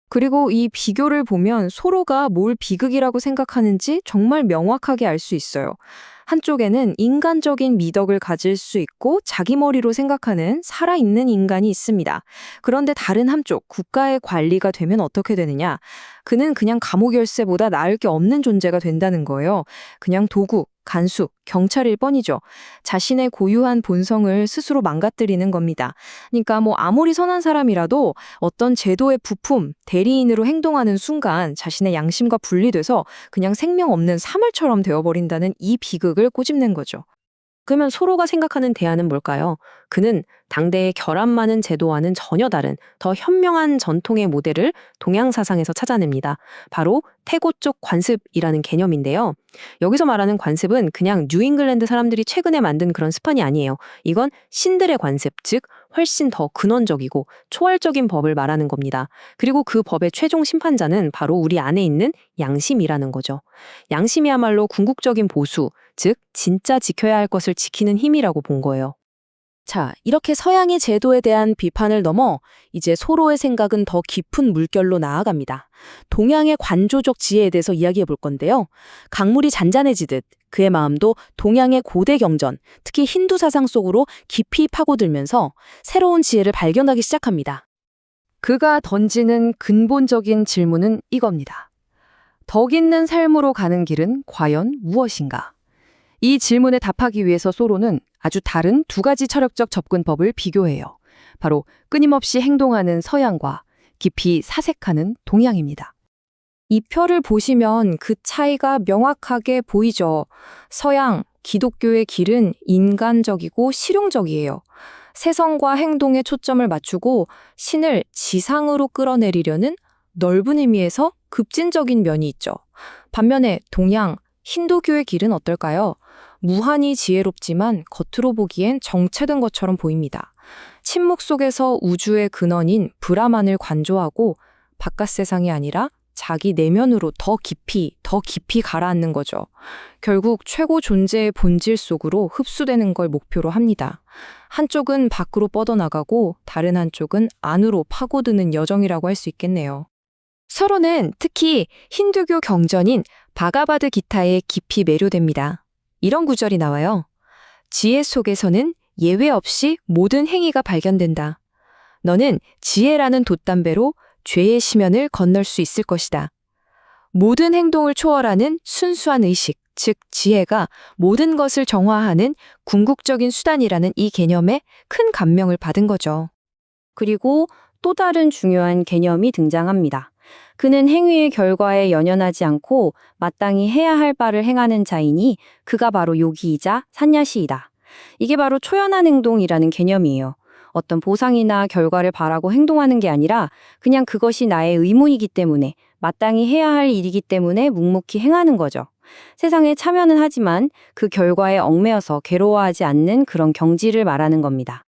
그리고 이 비교를 보면 서로가 뭘 비극이라고 생각하는지 정말 명확하게 알 수 있어요. 한쪽에는 인간적인 미덕을 가질 수 있고 자기 머리로 생각하는 살아있는 인간이 있습니다. 그런데 다른 한쪽, 국가의 관리가 되면 어떻게 되느냐? 그는 그냥 감옥 열쇠보다 나을 게 없는 존재가 된다는 거예요. 그냥 도구, 간수, 경찰일 뿐이죠. 자신의 고유한 본성을 스스로 망가뜨리는 겁니다. 그러니까 아무리 선한 사람이라도 어떤 제도의 부품, 대리인으로 행동하는 순간 자신의 양심과 분리돼서 그냥 생명 없는 사물처럼 되어버린다는 이 비극을 꼬집는 거죠. 그러면 서로가 생각하는 대안은 뭘까요? 그는 당대의 결함 많은 제도와는 전혀 다른 더 현명한 전통의 모델을 동양 사상에서 찾아냅니다. 바로 태고 쪽 관습이라는 개념인데요. 여기서 말하는 관습은 그냥 뉴잉글랜드 사람들이 최근에 만든 그런 습관이 아니에요. 이건 신들의 관습, 즉 훨씬 더 근원적이고 초월적인 법을 말하는 겁니다. 그리고 그 법의 최종 심판자는 바로 우리 안에 있는 양심이라는 거죠. 양심이야말로 궁극적인 보수, 즉 진짜 지켜야 할 것을 지키는 힘이라고 본 거예요. 자, 이렇게 서양의 제도에 대한 비판을 넘어 이제 서로의 생각은 더 깊은 물결로 나아갑니다. 동양의 관조적 지혜에 대해서 이야기해 볼 건데요. 강물이 잔잔해지듯 그의 마음도 동양의 고대 경전, 특히 힌두 사상 속으로 깊이 파고들면서 새로운 지혜를 발견하기 시작합니다. 그가 던지는 근본적인 질문은 이겁니다. 덕 있는 삶으로 가는 길은 과연 무엇인가? 이 질문에 답하기 위해서 소로는 아주 다른 두 가지 철학적 접근법을 비교해요. 바로 끊임없이 행동하는 서양과 깊이 사색하는 동양입니다. 이 표를 보시면 그 차이가 명확하게 보이죠. 서양, 기독교의 길은 인간적이고 실용적이에요. 세상과 행동에 초점을 맞추고 신을 지상으로 끌어내리려는 넓은 의미에서 급진적인 면이 있죠. 반면에 동양, 힌두교의 길은 어떨까요? 무한히 지혜롭지만 겉으로 보기엔 정체된 것처럼 보입니다. 침묵 속에서 우주의 근원인 브라만을 관조하고 바깥 세상이 아니라 자기 내면으로 더 깊이 가라앉는 거죠. 결국 최고 존재의 본질 속으로 흡수되는 걸 목표로 합니다. 한쪽은 밖으로 뻗어나가고 다른 한쪽은 안으로 파고드는 여정이라고 할 수 있겠네요. 서로는 특히 힌두교 경전인 바가바드 기타에 깊이 매료됩니다. 이런 구절이 나와요. 지혜 속에서는 예외 없이 모든 행위가 발견된다. 너는 지혜라는 돛담배로 죄의 심연을 건널 수 있을 것이다. 모든 행동을 초월하는 순수한 의식, 즉 지혜가 모든 것을 정화하는 궁극적인 수단이라는 이 개념에 큰 감명을 받은 거죠. 그리고 또 다른 중요한 개념이 등장합니다. 그는 행위의 결과에 연연하지 않고 마땅히 해야 할 바를 행하는 자이니 그가 바로 요기이자 산야시이다. 이게 바로 초연한 행동이라는 개념이에요. 어떤 보상이나 결과를 바라고 행동하는 게 아니라 그냥 그것이 나의 의무이기 때문에 마땅히 해야 할 일이기 때문에 묵묵히 행하는 거죠. 세상에 참여는 하지만 그 결과에 얽매여서 괴로워하지 않는 그런 경지를 말하는 겁니다.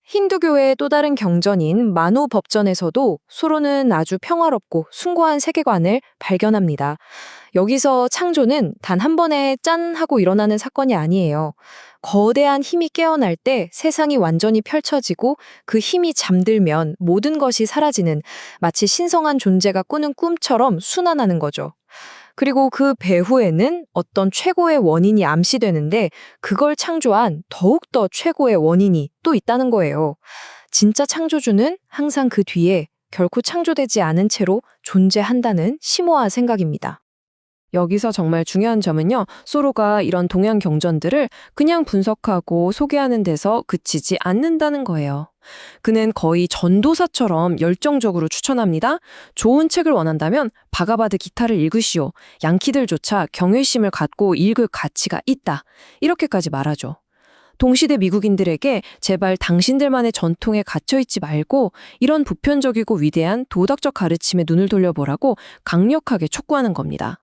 힌두교의 또 다른 경전인 만우법전에서도 소로는 아주 평화롭고 숭고한 세계관을 발견합니다. 여기서 창조는 단 한 번에 짠 하고 일어나는 사건이 아니에요. 거대한 힘이 깨어날 때 세상이 완전히 펼쳐지고 그 힘이 잠들면 모든 것이 사라지는 마치 신성한 존재가 꾸는 꿈처럼 순환하는 거죠. 그리고 그 배후에는 어떤 최고의 원인이 암시되는데 그걸 창조한 더욱더 최고의 원인이 또 있다는 거예요. 진짜 창조주는 항상 그 뒤에 결코 창조되지 않은 채로 존재한다는 심오한 생각입니다. 여기서 정말 중요한 점은요, 소로가 이런 동양 경전들을 그냥 분석하고 소개하는 데서 그치지 않는다는 거예요. 그는 거의 전도사처럼 열정적으로 추천합니다. 좋은 책을 원한다면 바가바드 기타를 읽으시오. 양키들조차 경외심을 갖고 읽을 가치가 있다. 이렇게까지 말하죠. 동시대 미국인들에게 제발 당신들만의 전통에 갇혀있지 말고 이런 보편적이고 위대한 도덕적 가르침에 눈을 돌려보라고 강력하게 촉구하는 겁니다.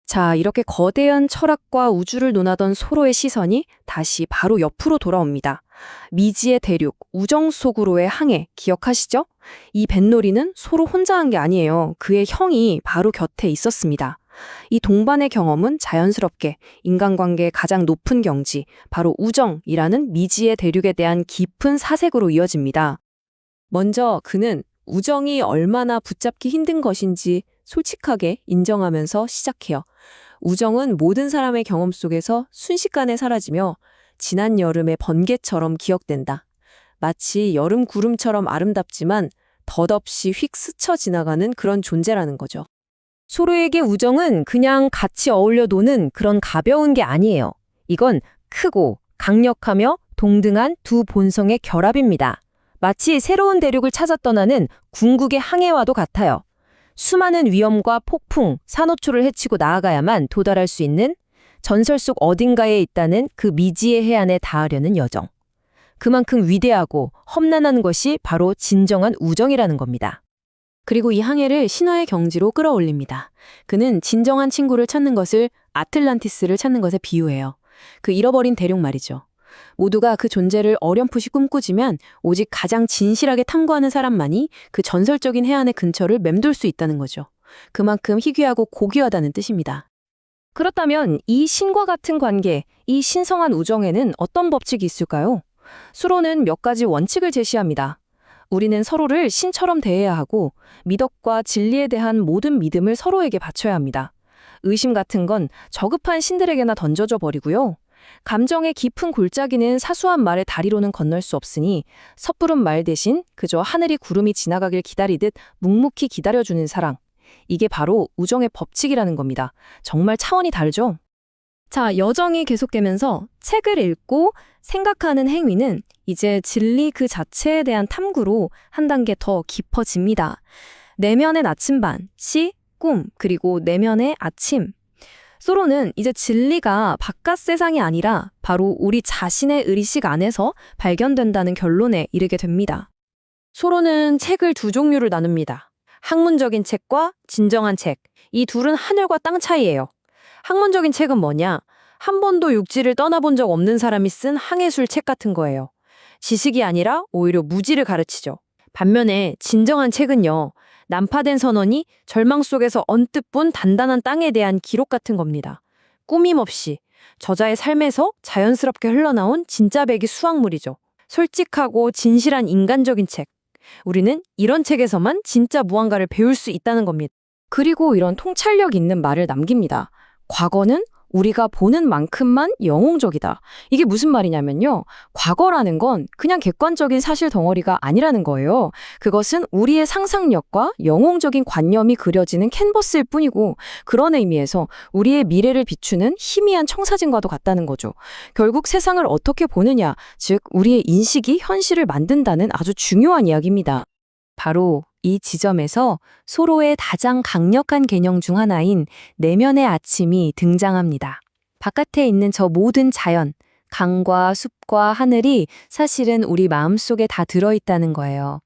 자, 이렇게 거대한 철학과 우주를 논하던 소로의 시선이 다시 바로 옆으로 돌아옵니다. 미지의 대륙, 우정 속으로의 항해, 기억하시죠? 이 뱃놀이는 소로 혼자 한 게 아니에요. 그의 형이 바로 곁에 있었습니다. 이 동반의 경험은 자연스럽게 인간관계의 가장 높은 경지, 바로 우정이라는 미지의 대륙에 대한 깊은 사색으로 이어집니다. 먼저 그는 우정이 얼마나 붙잡기 힘든 것인지 솔직하게 인정하면서 시작해요. 우정은 모든 사람의 경험 속에서 순식간에 사라지며 지난 여름의 번개처럼 기억된다. 마치 여름 구름처럼 아름답지만 덧없이 휙 스쳐 지나가는 그런 존재라는 거죠. 소로에게 우정은 그냥 같이 어울려 노는 그런 가벼운 게 아니에요. 이건 크고 강력하며 동등한 두 본성의 결합입니다. 마치 새로운 대륙을 찾아 떠나는 궁극의 항해와도 같아요. 수많은 위험과 폭풍, 산호초를 헤치고 나아가야만 도달할 수 있는 전설 속 어딘가에 있다는 그 미지의 해안에 닿으려는 여정. 그만큼 위대하고 험난한 것이 바로 진정한 우정이라는 겁니다. 그리고 이 항해를 신화의 경지로 끌어올립니다. 그는 진정한 친구를 찾는 것을 아틀란티스를 찾는 것에 비유해요. 그 잃어버린 대륙 말이죠. 모두가 그 존재를 어렴풋이 꿈꾸지만 오직 가장 진실하게 탐구하는 사람만이 그 전설적인 해안의 근처를 맴돌 수 있다는 거죠. 그만큼 희귀하고 고귀하다는 뜻입니다. 그렇다면 이 신과 같은 관계, 이 신성한 우정에는 어떤 법칙이 있을까요? 수로는 몇 가지 원칙을 제시합니다. 우리는 서로를 신처럼 대해야 하고 미덕과 진리에 대한 모든 믿음을 서로에게 바쳐야 합니다. 의심 같은 건 저급한 신들에게나 던져져 버리고요. 감정의 깊은 골짜기는 사소한 말의 다리로는 건널 수 없으니 섣부른 말 대신 그저 하늘이 구름이 지나가길 기다리듯 묵묵히 기다려주는 사랑. 이게 바로 우정의 법칙이라는 겁니다. 정말 차원이 다르죠? 자, 여정이 계속되면서 책을 읽고 생각하는 행위는 이제 진리 그 자체에 대한 탐구로 한 단계 더 깊어집니다. 내면의 나침반, 시, 꿈, 그리고 내면의 아침. 소로는 이제 진리가 바깥 세상이 아니라 바로 우리 자신의 의식 안에서 발견된다는 결론에 이르게 됩니다. 소로는 책을 두 종류를 나눕니다. 학문적인 책과 진정한 책. 이 둘은 하늘과 땅 차이예요. 학문적인 책은 뭐냐? 한 번도 육지를 떠나본 적 없는 사람이 쓴 항해술 책 같은 거예요. 지식이 아니라 오히려 무지를 가르치죠. 반면에 진정한 책은요. 난파된 선원이 절망 속에서 언뜻 본 단단한 땅에 대한 기록 같은 겁니다. 꾸밈 없이 저자의 삶에서 자연스럽게 흘러나온 진짜 배기 수확물이죠. 솔직하고 진실한 인간적인 책. 우리는 이런 책에서만 진짜 무언가를 배울 수 있다는 겁니다. 그리고 이런 통찰력 있는 말을 남깁니다. 과거는 우리가 보는 만큼만 영웅적이다. 이게 무슨 말이냐면요. 과거라는 건 그냥 객관적인 사실 덩어리가 아니라는 거예요. 그것은 우리의 상상력과 영웅적인 관념이 그려지는 캔버스일 뿐이고 그런 의미에서 우리의 미래를 비추는 희미한 청사진과도 같다는 거죠. 결국 세상을 어떻게 보느냐, 즉 우리의 인식이 현실을 만든다는 아주 중요한 이야기입니다. 바로 이 지점에서 소로의 가장 강력한 개념 중 하나인 내면의 아침이 등장합니다. 바깥에 있는 저 모든 자연, 강과 숲과 하늘이 사실은 우리 마음속에 다 들어있다는 거예요.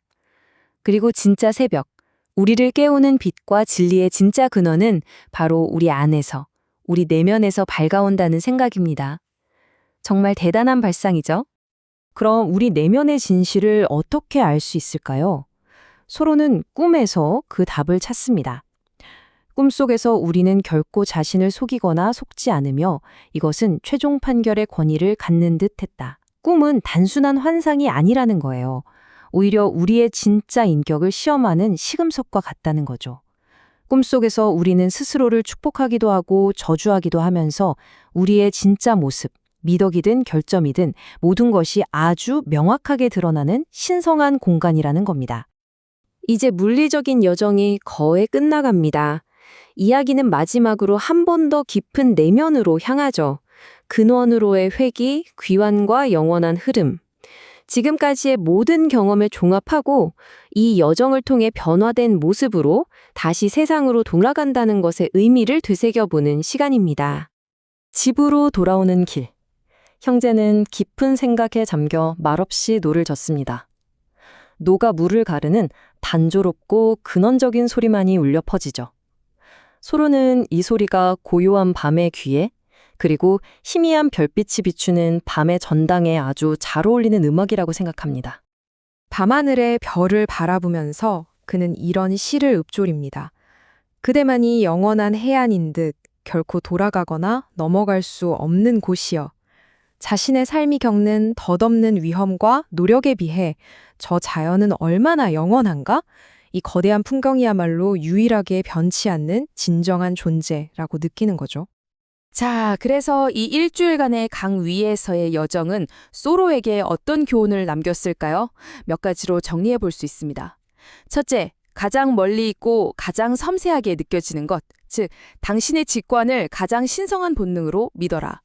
그리고 진짜 새벽, 우리를 깨우는 빛과 진리의 진짜 근원은 바로 우리 안에서, 우리 내면에서 밝아온다는 생각입니다. 정말 대단한 발상이죠? 그럼 우리 내면의 진실을 어떻게 알 수 있을까요? 소로는 꿈에서 그 답을 찾습니다. 꿈속에서 우리는 결코 자신을 속이거나 속지 않으며 이것은 최종 판결의 권위를 갖는 듯 했다. 꿈은 단순한 환상이 아니라는 거예요. 오히려 우리의 진짜 인격을 시험하는 시금석과 같다는 거죠. 꿈속에서 우리는 스스로를 축복하기도 하고 저주하기도 하면서 우리의 진짜 모습, 미덕이든 결점이든 모든 것이 아주 명확하게 드러나는 신성한 공간이라는 겁니다. 이제 물리적인 여정이 거의 끝나갑니다. 이야기는 마지막으로 한 번 더 깊은 내면으로 향하죠. 근원으로의 회귀, 귀환과 영원한 흐름. 지금까지의 모든 경험을 종합하고 이 여정을 통해 변화된 모습으로 다시 세상으로 돌아간다는 것의 의미를 되새겨보는 시간입니다. 집으로 돌아오는 길. 형제는 깊은 생각에 잠겨 말없이 노를 젓습니다. 노가 물을 가르는 단조롭고 근원적인 소리만이 울려 퍼지죠. 소로는 이 소리가 고요한 밤의 귀에 그리고 희미한 별빛이 비추는 밤의 전당에 아주 잘 어울리는 음악이라고 생각합니다. 밤하늘의 별을 바라보면서 그는 이런 시를 읊조립니다. 그대만이 영원한 해안인 듯 결코 돌아가거나 넘어갈 수 없는 곳이여. 자신의 삶이 겪는 덧없는 위험과 노력에 비해 저 자연은 얼마나 영원한가? 이 거대한 풍경이야말로 유일하게 변치 않는 진정한 존재라고 느끼는 거죠. 자, 그래서 이 일주일간의 강 위에서의 여정은 소로에게 어떤 교훈을 남겼을까요? 몇 가지로 정리해 볼 수 있습니다. 첫째, 가장 멀리 있고 가장 섬세하게 느껴지는 것, 즉 당신의 직관을 가장 신성한 본능으로 믿어라.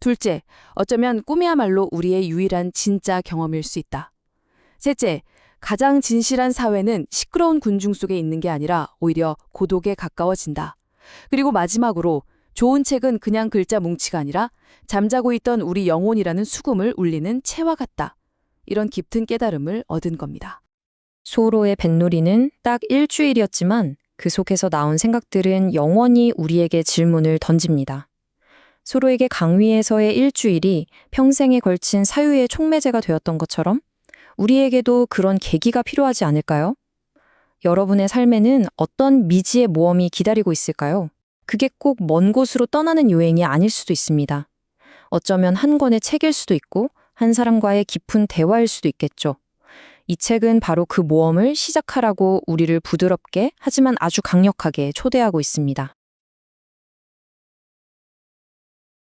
둘째, 어쩌면 꿈이야말로 우리의 유일한 진짜 경험일 수 있다. 셋째, 가장 진실한 사회는 시끄러운 군중 속에 있는 게 아니라 오히려 고독에 가까워진다. 그리고 마지막으로 좋은 책은 그냥 글자 뭉치가 아니라 잠자고 있던 우리 영혼이라는 수금을 울리는 채와 같다. 이런 깊은 깨달음을 얻은 겁니다. 소로의 뱃놀이는 딱 일주일이었지만 그 속에서 나온 생각들은 영원히 우리에게 질문을 던집니다. 소로에게 강 위에서의 일주일이 평생에 걸친 사유의 촉매제가 되었던 것처럼 우리에게도 그런 계기가 필요하지 않을까요? 여러분의 삶에는 어떤 미지의 모험이 기다리고 있을까요? 그게 꼭 먼 곳으로 떠나는 여행이 아닐 수도 있습니다. 어쩌면 한 권의 책일 수도 있고 한 사람과의 깊은 대화일 수도 있겠죠. 이 책은 바로 그 모험을 시작하라고 우리를 부드럽게 하지만 아주 강력하게 초대하고 있습니다.